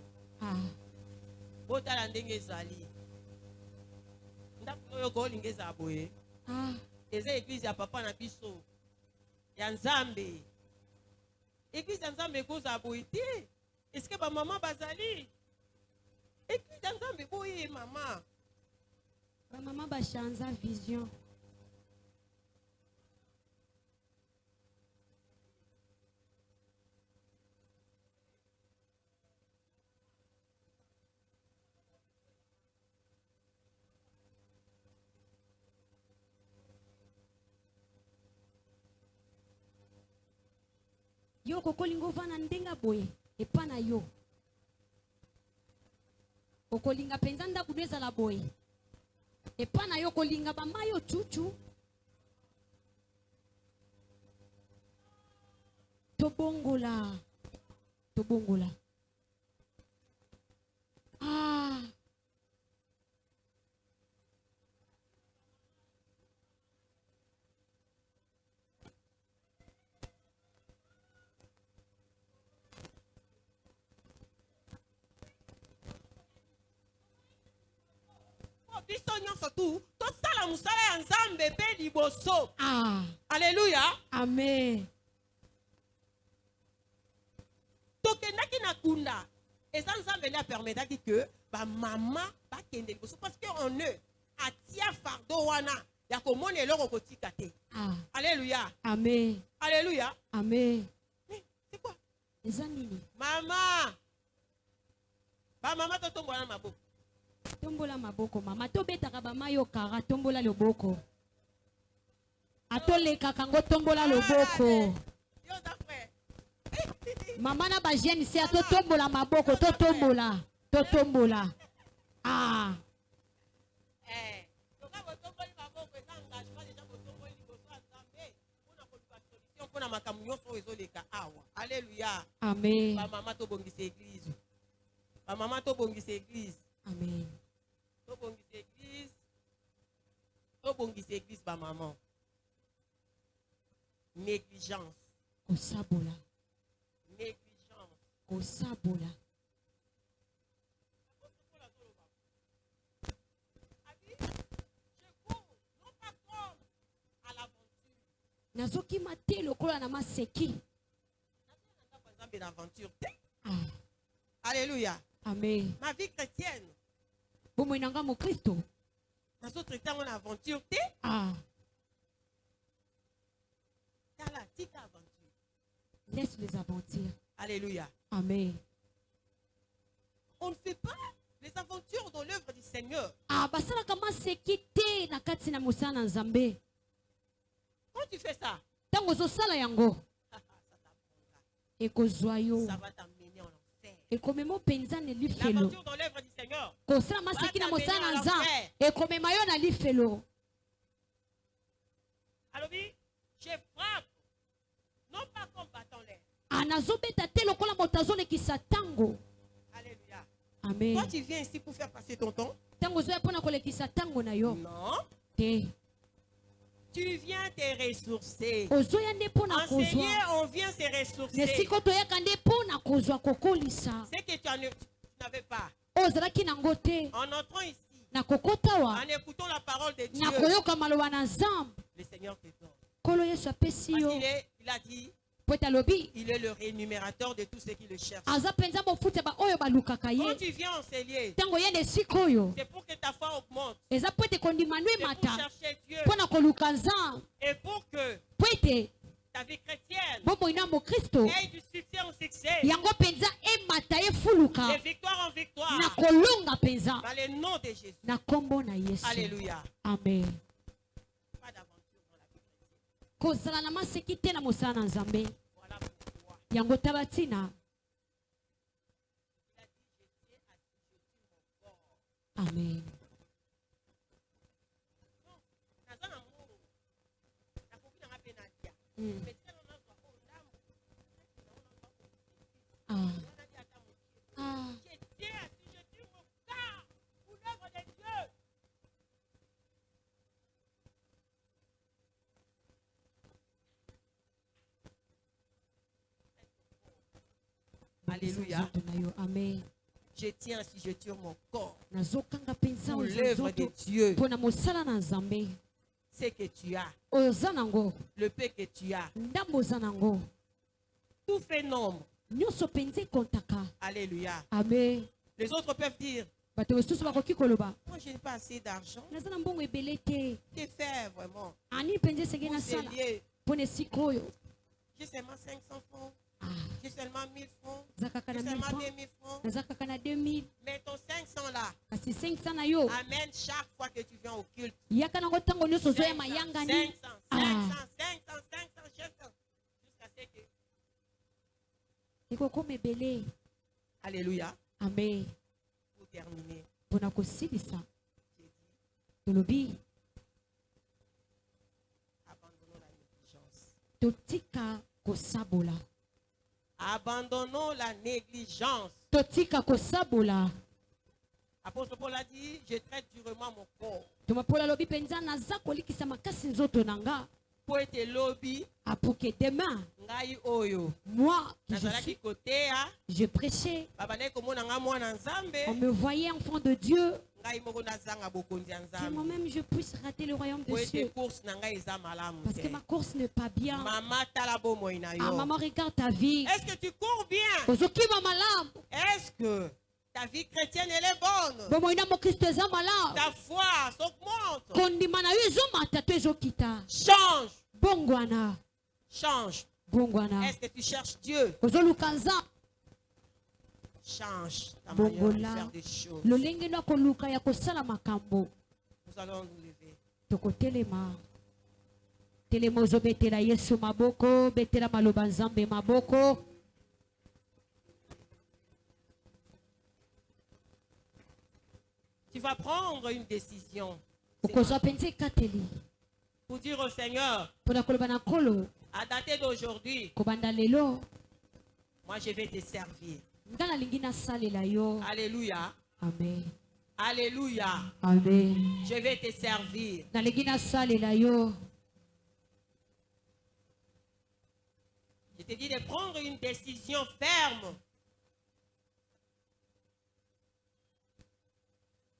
A: Bota ndenge ezali. Ndako yo ko lingi za boye. Eza église ya papa na biso. Ya Nzambe. Église ya Nzambe ko za boye te. Est-ce que ba maman bazali? Église ya Nzambe boye maman.
B: Ba maman ba chanza vision. Yo kokolingo vana ndenga boye epana yo kokolinga penza nda kudweza la boye epana yo kolinga bamayo chuchu tobongola Ah.
A: Alléluia.
B: Amen.
A: Tokendaki na kunda. Et ça nous a permis que maman va kende parce qu'on eux atia fardeau wana ya komone eloko kotika te. Alléluia.
B: Amen.
A: Alléluia.
B: Amen.
A: C'est quoi?
B: Ezanini.
A: Maman. Ba maman to tombola na maboko.
B: Tombola maboko mama to betaka ba mayo kara tombola loboko. Atoleka kango tombola loboko.
A: Yo da frère.
B: Mama na ba jeune si ato tombola maboko to tombola. To tombola. Ah.
A: Alléluia.
B: Amen.
A: Maman to bongisa église. Maman to bongisa église.
B: Amen.
A: To bongisa église. To bongisa église ba maman. Négligence.
B: Kosabola.
A: Négligence.
B: Kosabola. Nazoki mate lokola na maseki.
A: Alléluia.
B: Amen.
A: Ma vie chrétienne.
B: Bomo inanga mo Kristo.
A: Nazotre temps en aventure.
B: Ah.
A: Aventure.
B: Laisse les aventures.
A: Alléluia.
B: Amen.
A: On ne fait pas les aventures dans l'œuvre du Seigneur.
B: Ah, basala kama sekite na kati na musana nzambe.
A: Quand tu fais ça,
B: tango zo sala yango.
A: Ça va t'amener en enfer.
B: L'aventure
A: dans l'œuvre du Seigneur. Alors oui, je frappe. Non pas comme battant l'air. Alléluia.
B: Amen.
A: Toi tu viens ici pour faire passer ton temps? Non. Tu viens te ressourcer. Enseigner, on vient se ressourcer. Ce que tu n'avais pas. En entrant ici, en écoutant la parole de Dieu, le Seigneur te donne. Parce qu'il a dit, il est le rémunérateur de tous ceux qui le cherchent. Quand tu viens enseigner, c'est pour que ta foi augmente. C'est pour chercher Dieu. Et pour que ta vie chrétienne ait du succès en succès. De victoire en victoire. Dans le nom de Jésus. Alléluia.
B: Amen.
A: Pas d'aventure dans la vie chrétienne. Voilà pourquoi.
B: Yango tabatina. Amen. Ah. Ah.
A: Alléluia.
B: Amen.
A: Je tiens si je tire mon corps
B: pour
A: l'œuvre de Dieu. Ce que tu as, le paix que tu as, tout fait nombre. Alléluia.
B: Amen.
A: Les autres peuvent dire, moi je n'ai pas assez d'argent. Que faire vraiment? J'ai seulement 500 francs. J'ai seulement 1000 francs. J'ai seulement 2000 francs. Mais ton 500 là, amène chaque fois que tu viens au culte. 500, 500. Jusqu'à ce que... Alléluia.
B: Amen.
A: Pour terminer. Abandonnons la négligence. Abandonnons la négligence. Apôtre Paul a dit, je traite durement mon corps.
B: pour que demain, moi, je prêchais, on me voyait enfant de Dieu, que moi-même je puisse rater le royaume de Dieu. Parce que ma course n'est pas bien. Ah, maman, regarde ta vie.
A: Est-ce que tu cours bien? Est-ce que ta vie chrétienne elle est bonne? Ta foi s'augmente. Change. Change. Est-ce que tu cherches Dieu? Change ta manière de faire des choses. Nous allons nous lever. Tu vas prendre une décision pour dire au Seigneur, à dater d'aujourd'hui, moi je vais te servir. Alléluia.
B: Amen.
A: Alléluia.
B: Amen.
A: Je vais te servir. Je te dis de prendre une décision ferme.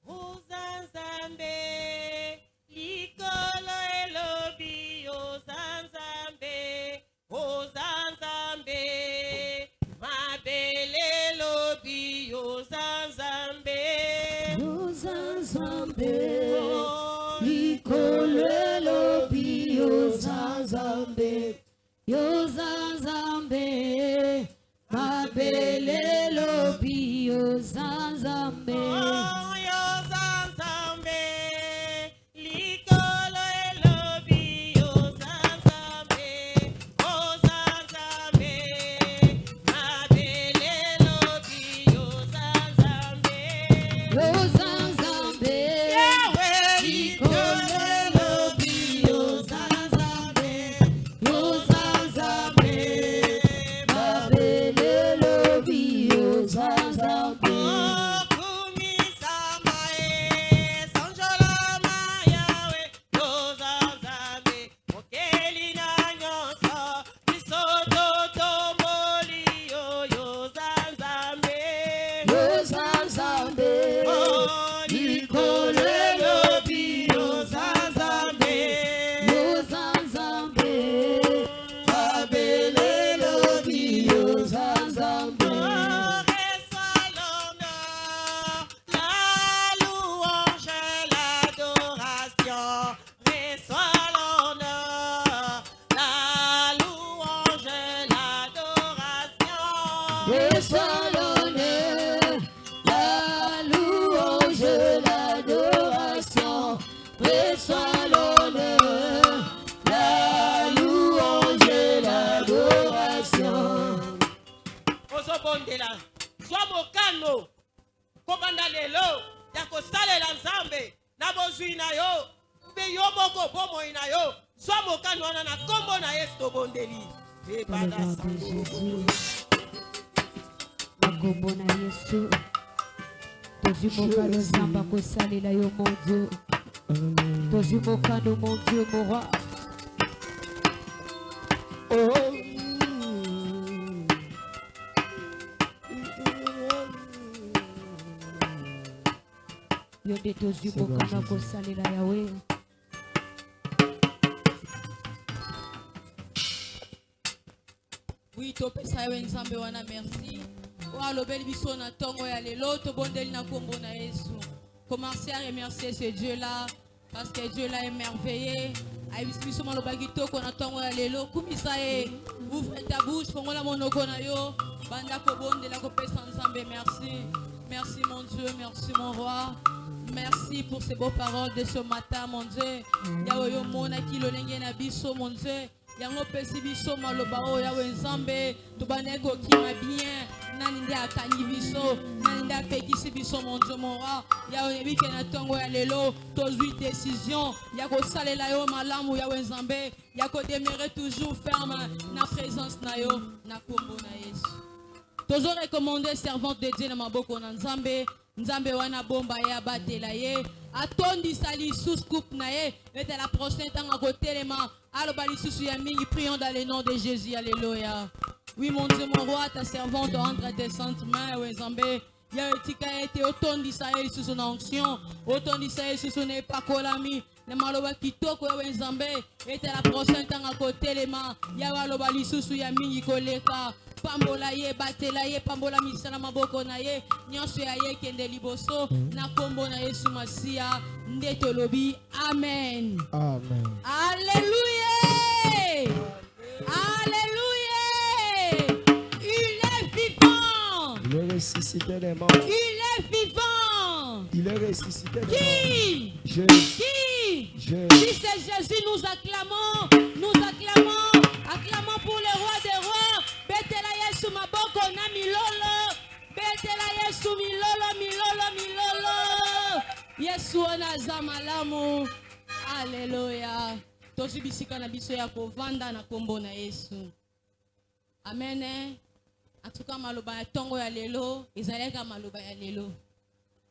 A: Ozanzambe, likolo elobi, ozanzambe, ozanzambe, mabele lobi, ozanzambe,
C: ozanzambe, likolo elobi, ozanzambe, ozanzambe, mabele lobi, ozanzambe.
B: Mon Dieu, mon roi.
D: Oui, topesa yo nzambe wana merci. Wa lobeli biso na tongo ya lelo to bondeli na kombo na Yesu. Commencez à remercier ce Dieu là parce que Dieu là est merveilleux. Biso malobaki to ko na tongo ya lelo kumisa e. Ouvre ta bouche, fongola monoko na yo. Banda ko bondela ko pesa nzambe merci. Merci mon Dieu, merci mon roi. Merci pour ces beaux paroles de ce matin mon Dieu. Yaoyo mona kilo lenge na biso mon Dieu. Yango pesi biso maloba o ya wenzambe tubane ko kima bien nani ndia akanyi biso nani ndia pekisi biso mon Dieu mon roi ya oyebike na tongo ya lelo tozwi décision ya ko salela yo malamu ya wenzambe ya ko demeurer toujours ferme na présence na yo na kombo na Yesu tozo recommander servante de Dieu na maboko na nzambe nzambe wana bomba ya batela ye atondi sali sous coupe na ye et la prochaine temps à côté les mains Prions dans le nom de Jésus. Alléluia. Oui, mon Dieu, mon roi, ta servante entre tes saintes mains, Wenzambe. Yaetika été autant d'Israël sous son onction, autant d'Israël sous son épacolami. Le maloba kitoko Wenzambe était la prochaine temps à côté les mains. Yawaloba lisusu ya mingi koleka. Pambola ye batela ye pambola misala maboko na ye nyonso ya ye kende liboso na kombo na Yesu Masia ndeto lobi amen.
E: Amen.
D: Alléluia. Alléluia. Il est vivant.
E: Il est ressuscité des morts.
D: Il est vivant.
E: Il est ressuscité des morts.
D: Qui?
E: Jésus.
D: Qui?
E: Jésus.
D: Si c'est Jésus, nous acclamons. Nous acclamons. Acclamons pour le roi des rois. Betela Yesu maboko na milolo. Betela Yesu milolo, milolo, milolo. Yesu ona zamalamu. Alléluia. Tosi bisika na biso ya kovanda na kombo na Yesu. Amen. En tout cas, maloba ya tongo ya lelo, ezaleka maloba ya lelo.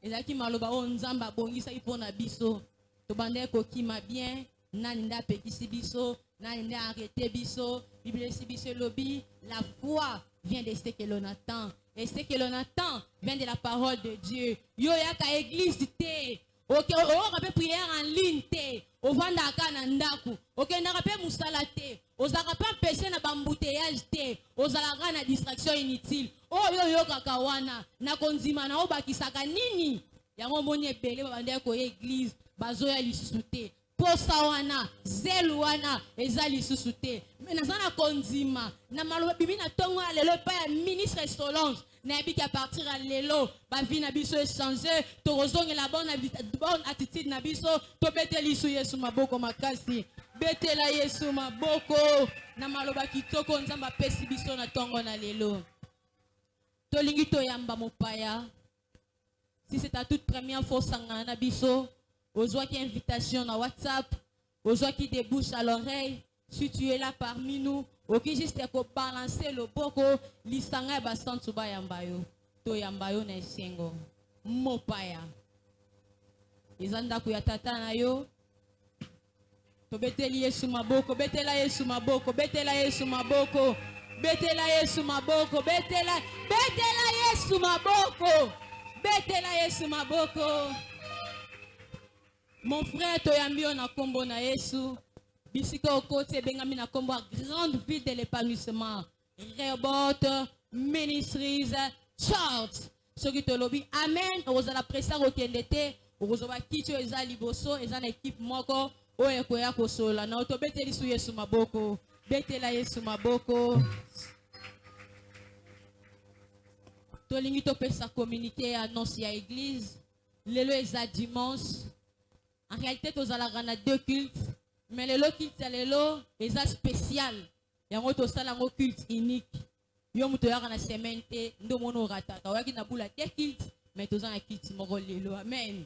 D: Ezalaki maloba o nzamba bongisa ipona biso. Tobande ko kima bien, nani nda pekisi biso, nani nda arrêter biso. Bible si biso lobi, la foi vient de ce que l'on attend. Et ce que l'on attend vient de la parole de Dieu. Yo yaka église te. Ok, on rappelle prière en ligne te. O vanda kana ndaku. Ok, na rappelle musala te. Ozaka pas péché na bambouteillage te. Ozalaka na distraction inutile. Oh yo kakawana. Na konzima na obakisaka nini? Yango moni ebele babande ko église. Bazoya lisusu te. Posa wana, zelu wana, eza lisusu te. Mais nazana konzima. Na maloba bibi na tongo lelo pa ya ministre Solange. Na yebi à partir à lelo, ba vie na biso échanger, to rozonge la bonne attitude na biso, to beteli su Yesu maboko makasi. Betela Yesu maboko na maloba kitoko nzamba pesi biso na tongo na lelo. To lingi to yamba mopaya. Si c'est ta toute première fois sangana na biso, ozwa ki invitation na WhatsApp, ozwa ki débouche à l'oreille, si tu es là parmi nous, ok juste ko balancer le boko, lisanga ba santu ba yambayo, to yambayo na esengo. Mopaya. Izanda ku ya tata na yo. To beteli Yesu maboko, betela Yesu maboko, betela Yesu maboko, betela Yesu maboko, betela Yesu maboko, betela Yesu maboko. Mon frère toyambio na kombo na Yesu, bisika okote bengami na kombo grande ville de l'épanouissement, Rehoboth Ministries Church. Soki tolobi amen, ozala presa okendete, ozoba kicho eza liboso, eza na équipe moko. Oye koya kosola na otobeteli su Yesu maboko, betela Yesu maboko. Tolingi topesa communiquer annonce ya église. Lelo eza dimanche. En réalité tozalaka na deux cultes, mais lelo culte ya lelo eza spécial. Yango tosala ngo culte unique. Yo muto yaka na semaine te ndo mono rataka. Oyaki na bula te culte, mais toza na culte moko lelo. Amen.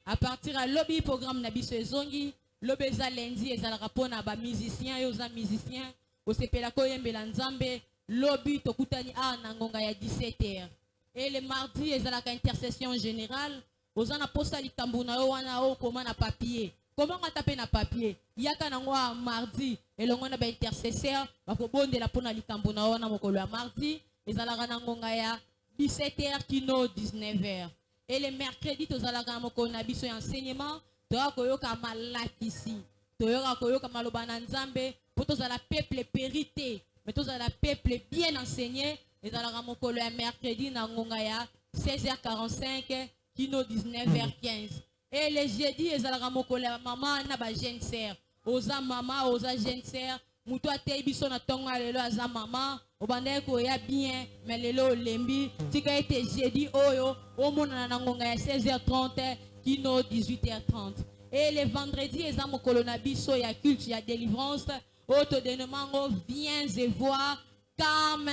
D: À partir à lobby programme na biso ezongi. Lobeza lundi ezalaka pona ba musicien yo za musicien osepela ko yembela nzambe lobby tokutani na ngonga ya 17h et le mardi ezalaka intercession générale ozana posa likambu na yo wana o koma na papier comment on taper na papier yaka na ngwa mardi elongo na ba intercesseur bakobondela pona likambu na yo na mokolo ya mardi ezalaka na ngonga ya 17h kino 19h et le mercredi tozalaka na mokolo na biso ya enseignement toyoka koyoka malakisi toyoka koyoka maloba na nzambe po tozala peuple périté mais tozala peuple bien enseigné ezalaka mokolo ya mercredi na ngonga ya 16h45 kino 19h15 et le jeudi ezalaka mokolo ya mama na ba jeune sœur oza mama oza jeune sœur mutu atei biso na tongo lelo aza mama obandaki koya bien mais lelo olembi tika ete jeudi oyo omonana na ngonga ya 16h30 kino 18h30 et le vendredi eza mokolo na biso ya culte ya délivrance autodenemango viens et vois comme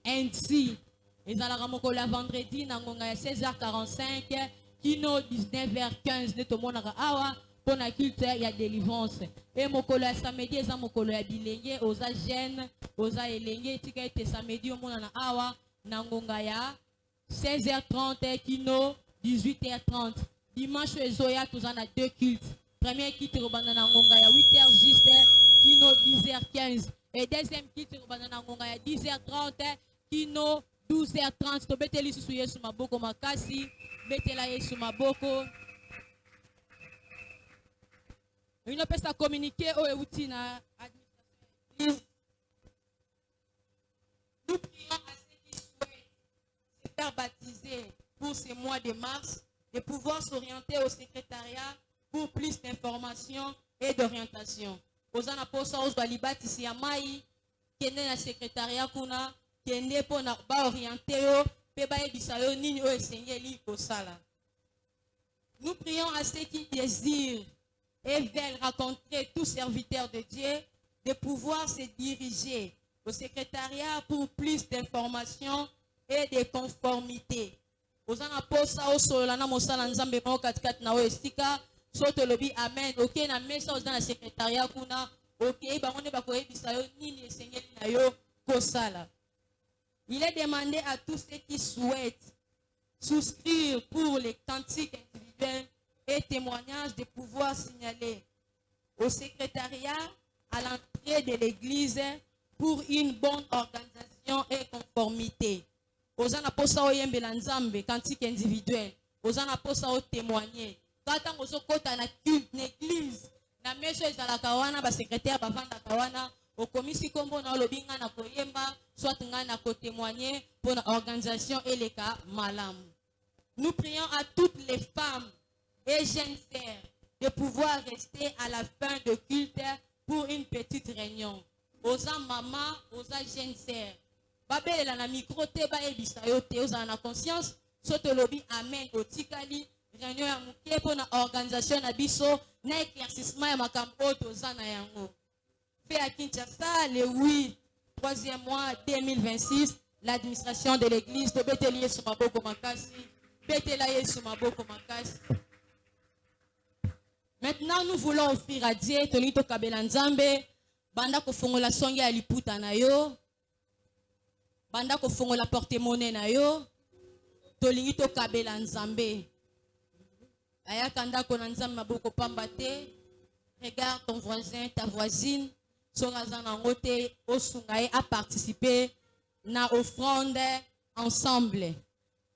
D: ainsi ezalaka mokolo ya vendredi na ngonga ya 16h45 kino 19h15 nde tomonaka awa pona culte ya délivrance et mokolo ya samedi eza mokolo ya bilenge oza jeune oza elenge tika ete samedi omonana awa na ngonga ya 16h30 kino 18h30 dimanche ezoya tozana deux cultes. Premier culte robanda na ngonga ya 8h juste kino 10h15. Et deuxième kit, banana ngonga ya 10h30, kino 12h30. To beteli susu Yesu maboko makasi, betela Yesu maboko. Une personne communiquer au Eutina administration. Nous prions à ceux qui souhaitent se faire baptiser pour ce mois de mars, de pouvoir s'orienter au secrétariat pour plus d'informations et d'orientation. Aux anaposa aux balibatisi ya mai kende na secrétariat kuna kende po na ba orienter yo pe ba ebisa yo nini o esengeli kosala. Nous prions à ceux qui désirent et veulent rencontrer tous serviteurs de Dieu de pouvoir se diriger au secrétariat pour plus d'informations et de conformité. Aux anaposa aux solana mosala nzambe mo katikati na o estika soto lobi amen. Ok na mesa aux dans le secrétariat kuna ok bango ba ko ebisa yo nini esengeli na yo kosala. Il est demandé à tous ceux qui souhaitent souscrire pour les cantiques individuels et témoignages de pouvoir signaler au secrétariat à l'entrée de l'église pour une bonne organisation et conformité. Aux anaposa o yembela nzambe cantique individuel, aux anaposa o témoigner. Quand on se côte à la culte l'église, na meso ezalaka wana ba secrétaire bavanda kawana au commission kombo na lobinga na koyemba soit nga na ko témoigner pour l'organisation et les cas malam. Nous prions à toutes les femmes et jeunes sœurs de pouvoir rester à la fin de culte pour une petite réunion. Aux maman, aux jeunes sœurs. Babel la micro te ba ebisa yo te aux na conscience soto lobi amen au tikali réunion ya muke pour na organisation na biso na éclaircissement ya makambo to zana yango. Fait à Kinshasa le 8 3e mois 2026 l'administration de l'église de Betelier sur maboko makasi Betelaye sur maboko makasi. Maintenant nous voulons offrir à Dieu tolito kabela nzambe banda ko fongola songi ya liputa na yo banda ko fongola porte-monnaie na yo tolito kabela nzambe ayaka ndako na nzambe maboko pamba te. Regarde ton voisin, ta voisine, sorazana ngote osungaye a participer na offrande ensemble.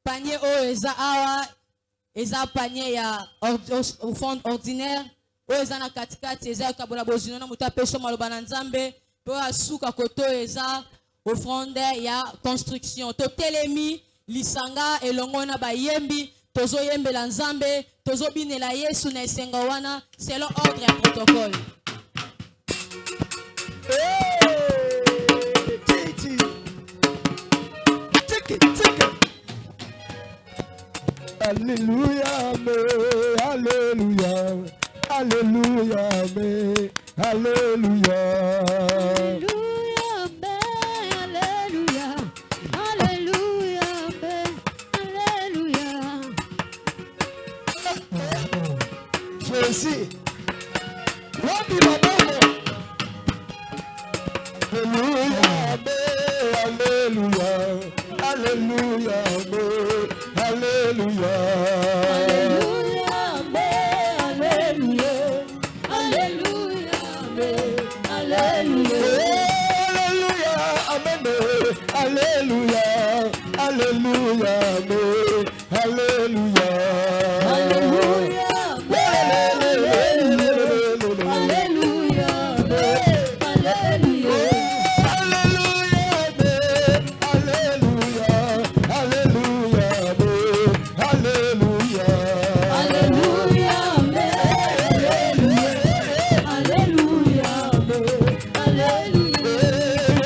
D: Panier o eza awa eza panier ya offrande ordinaire o eza na katikati eza kabola bozino na muta peso maloba na nzambe po asuka koto eza offrande ya construction. To telemi lisanga elongo na bayembi tozo yembela nzambe tozo binela Yesu na esenga wana selon ordre et protocole.
E: Alléluia, mais alléluia, alléluia, mais alléluia. Jésus, alléluia, alléluia, alléluia, alléluia, alléluia, alléluia, alléluia,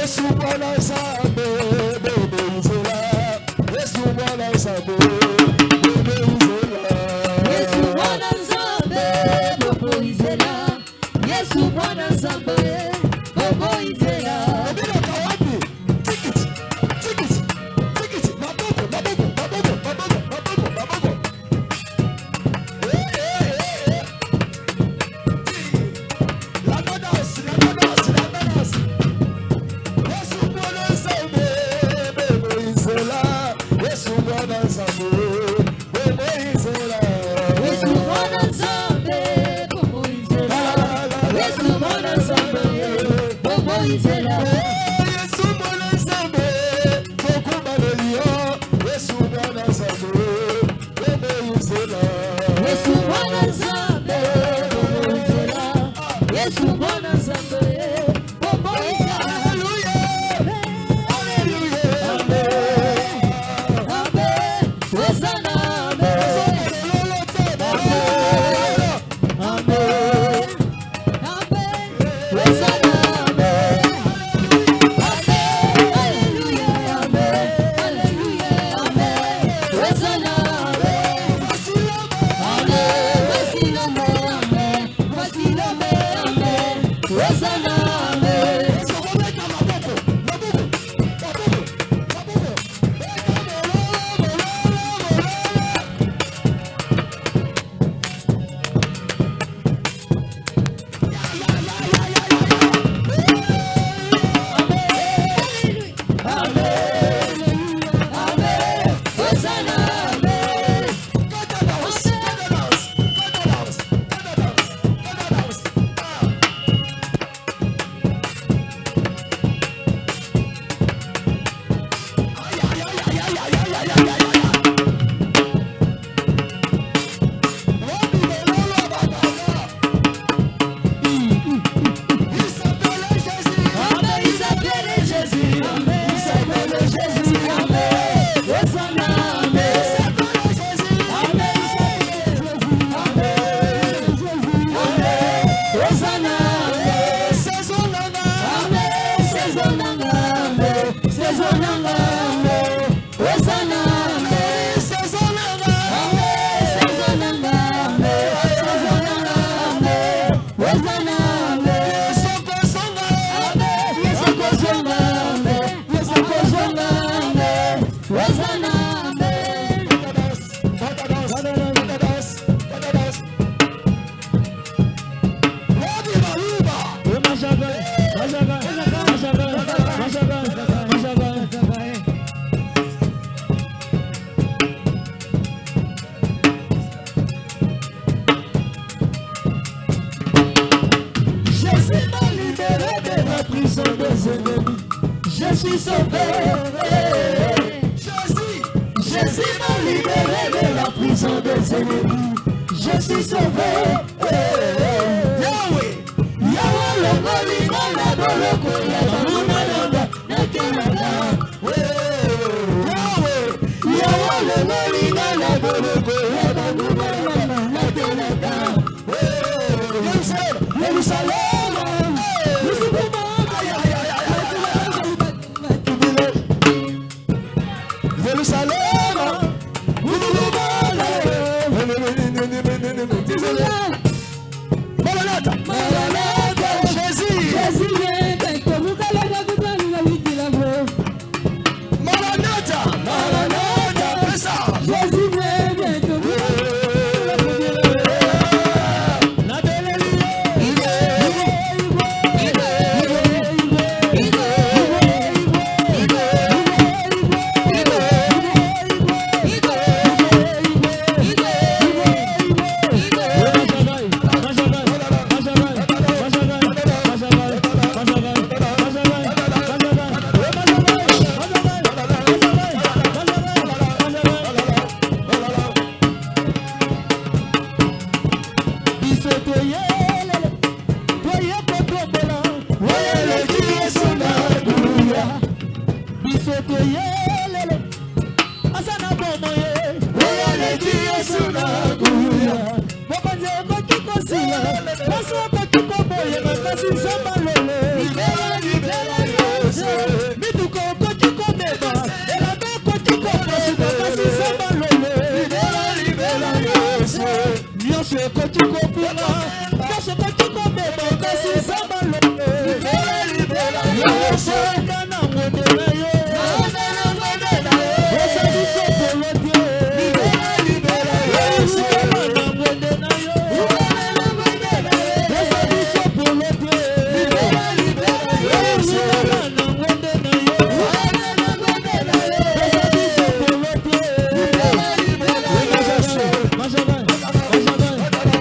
C: Yesu mwana nzambe Je suis sauvé. Jésus m'a libéré de la prison des ennemis. Je suis sauvé. Yahweh, Yahweh, le molinga na boloko ya bamunalanga na Canada. Yahweh, Yahweh, le molinga na boloko ya bamunalanga na Canada. Jerusalem.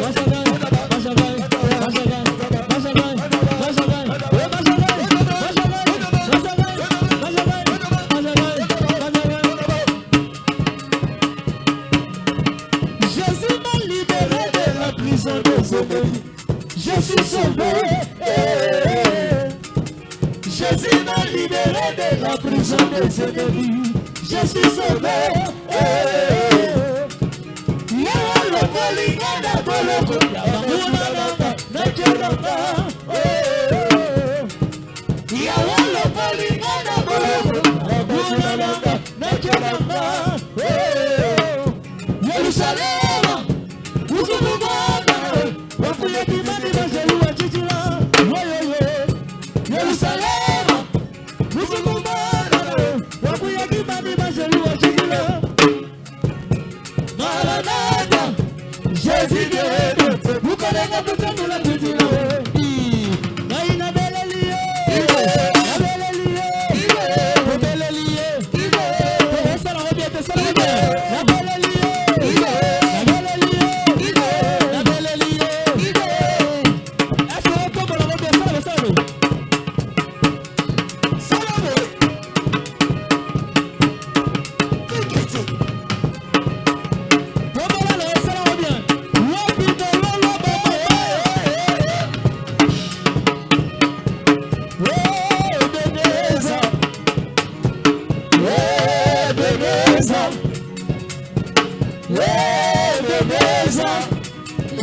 F: Majagan.
C: Jésus m'a libéré de la prison des ennemis. Je suis sauvé. Yawa polingana boloko yawa nakelanga. Yawa polingana boloko nakelanga. Yerusalem, uzubugana, wakuyekimani mazelu wachitila. Yerusalem, uzubugana, wakuyekimani mazelu wachitila. Maranatha, Jésus guérit, vous connaissez tout ça, nous l'avons dit là. Naïna Belelie, ça la revient, ça la revient. La Belelie, est-ce qu'on peut la revient, ça la revient.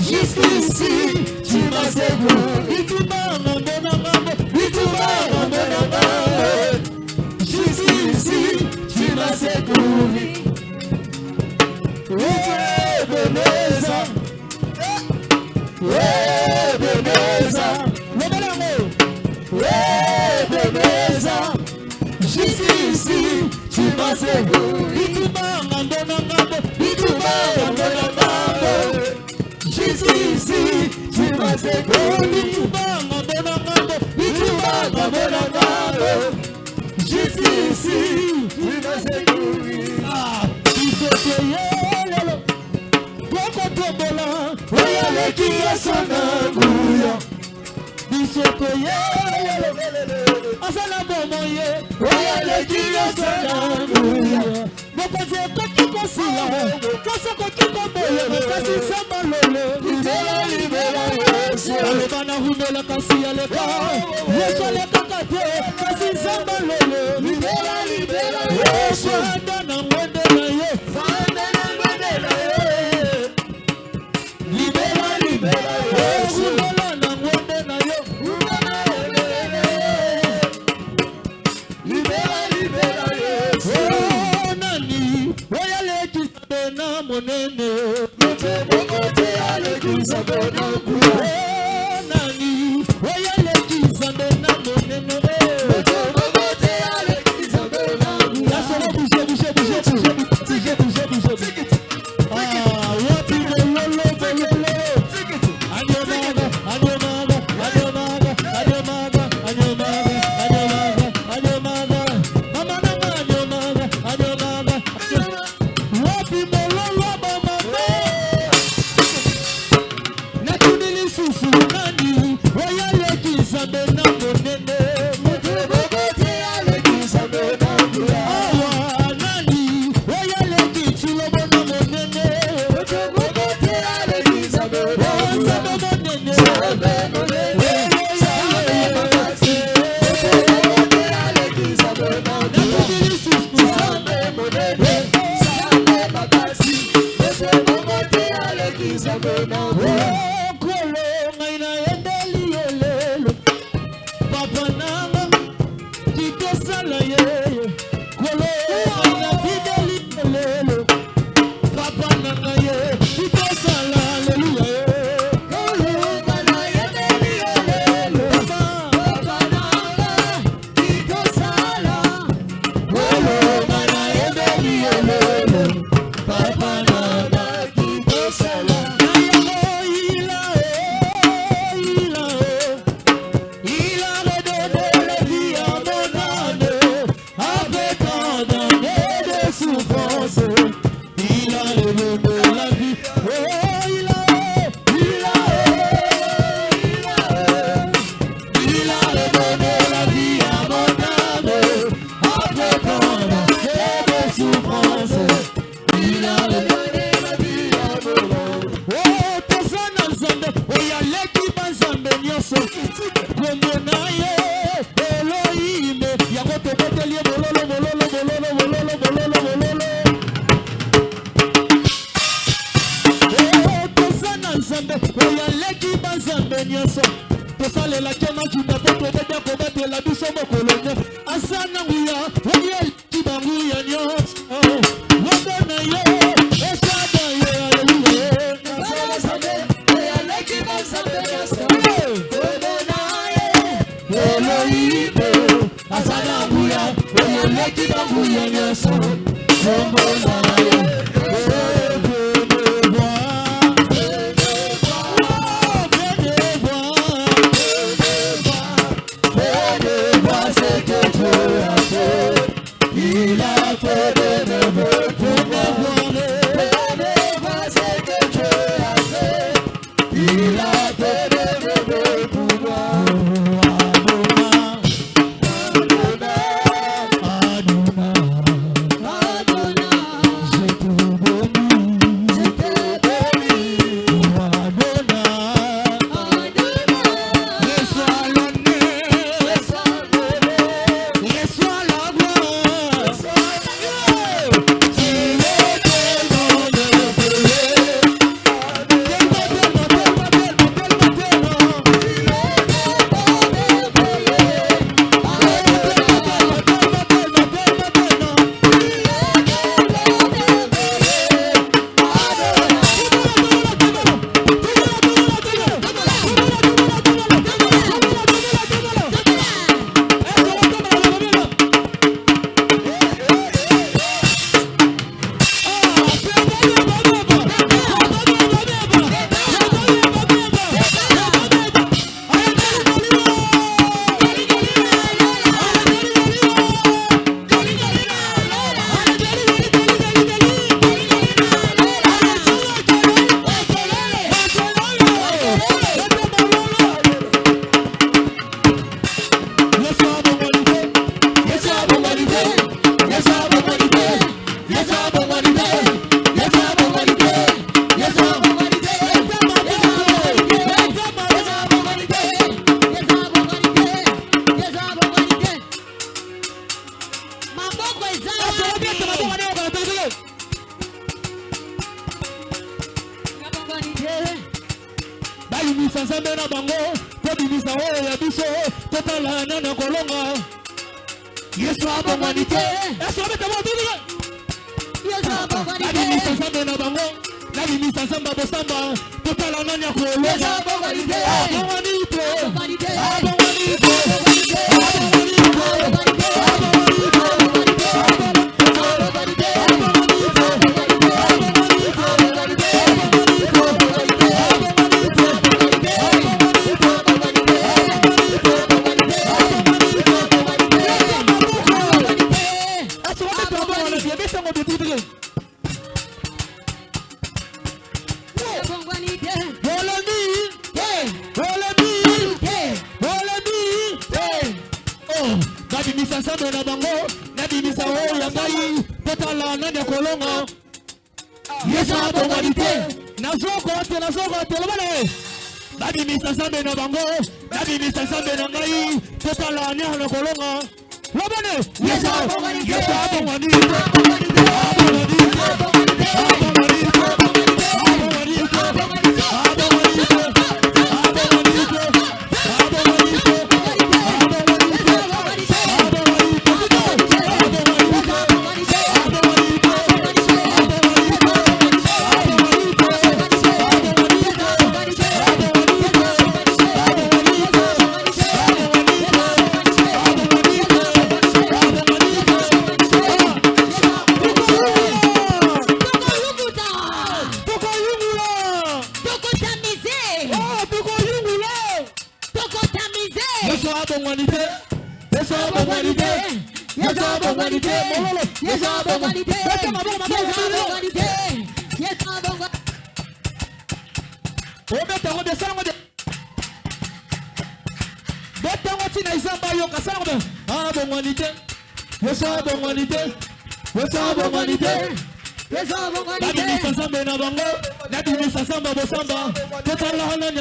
C: Jusqu'ici, tu m'as séduit. Jusqu'ici, tu m'as séduit. Jusqu'ici, tu m'as séduit. Jusqu'ici, tu m'as séduit. Jusqu'ici, tu m'as séduit. ibe asana buya oyeleki banguya nyoso kombo naye il a fait des merveilles pour voir ce que Dieu a fait. Il a fait des merveilles pour moi. Je te bénis. Reçois l'honneur, reçois la gloire. Tu es tellement merveilleux.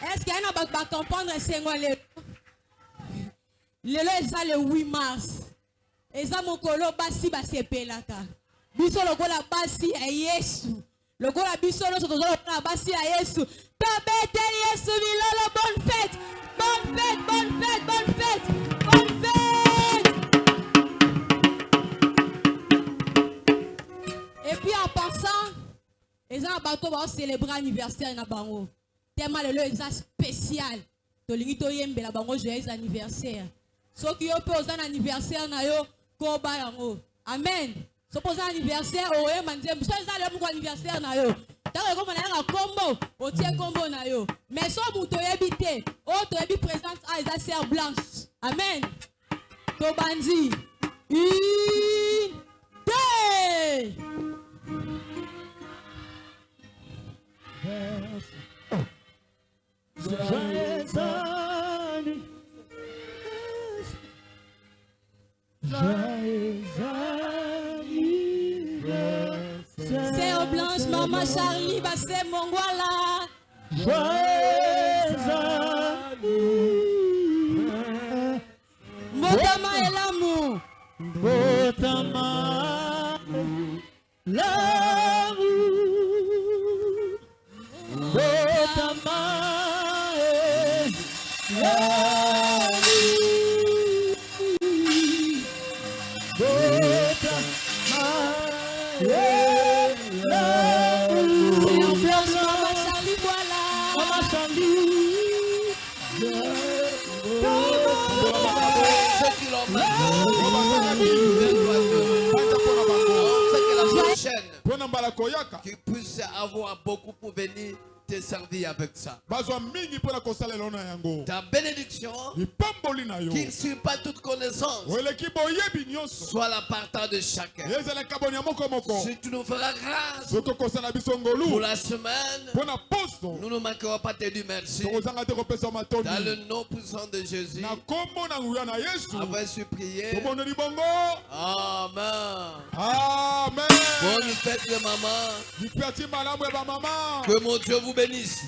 D: Est-ce qu'il y en a qui comprendre Lelo eza le 8 mars. Eza mokolo basi basepelaka. Biso lokola basi ya Yesu. Lokola biso loso tozola basi ya Yesu. Tobeteli Yesu milolo, bonne fête. Bonne fête, bonne fête, bonne fête. Bonne fête. toza bato ba célébrer anniversaire na bango. Tellement le est spécial. Tolingi to yembela bango joyeux anniversaire. Soki yo pe oza anniversaire na yo ko ba yango. Amen. So poza anniversaire oye manzembo. So eza le mo anniversaire na yo. Tant que na nga combo, o tie combo na yo. Mais so muto yebite, o to yebi présence a eza sœur Blanche. Amen. To bandi. Une, deux. Sœur Blanche, maman Charlie, Bassé Mongwala. Motama et l'amour.
C: Motama l'amour. Motama
F: qui puisse avoir beaucoup pour venir te servir avec ça. Ta bénédiction, qui ne suit pas toute connaissance, soit la partage de chacun. Si tu nous feras grâce pour la semaine, nous ne manquerons pas te dire merci. Dans le nom puissant de Jésus, afin de prier. Amen.
E: Amen.
F: Bonne fête de maman. Que mon Dieu vous bénisse.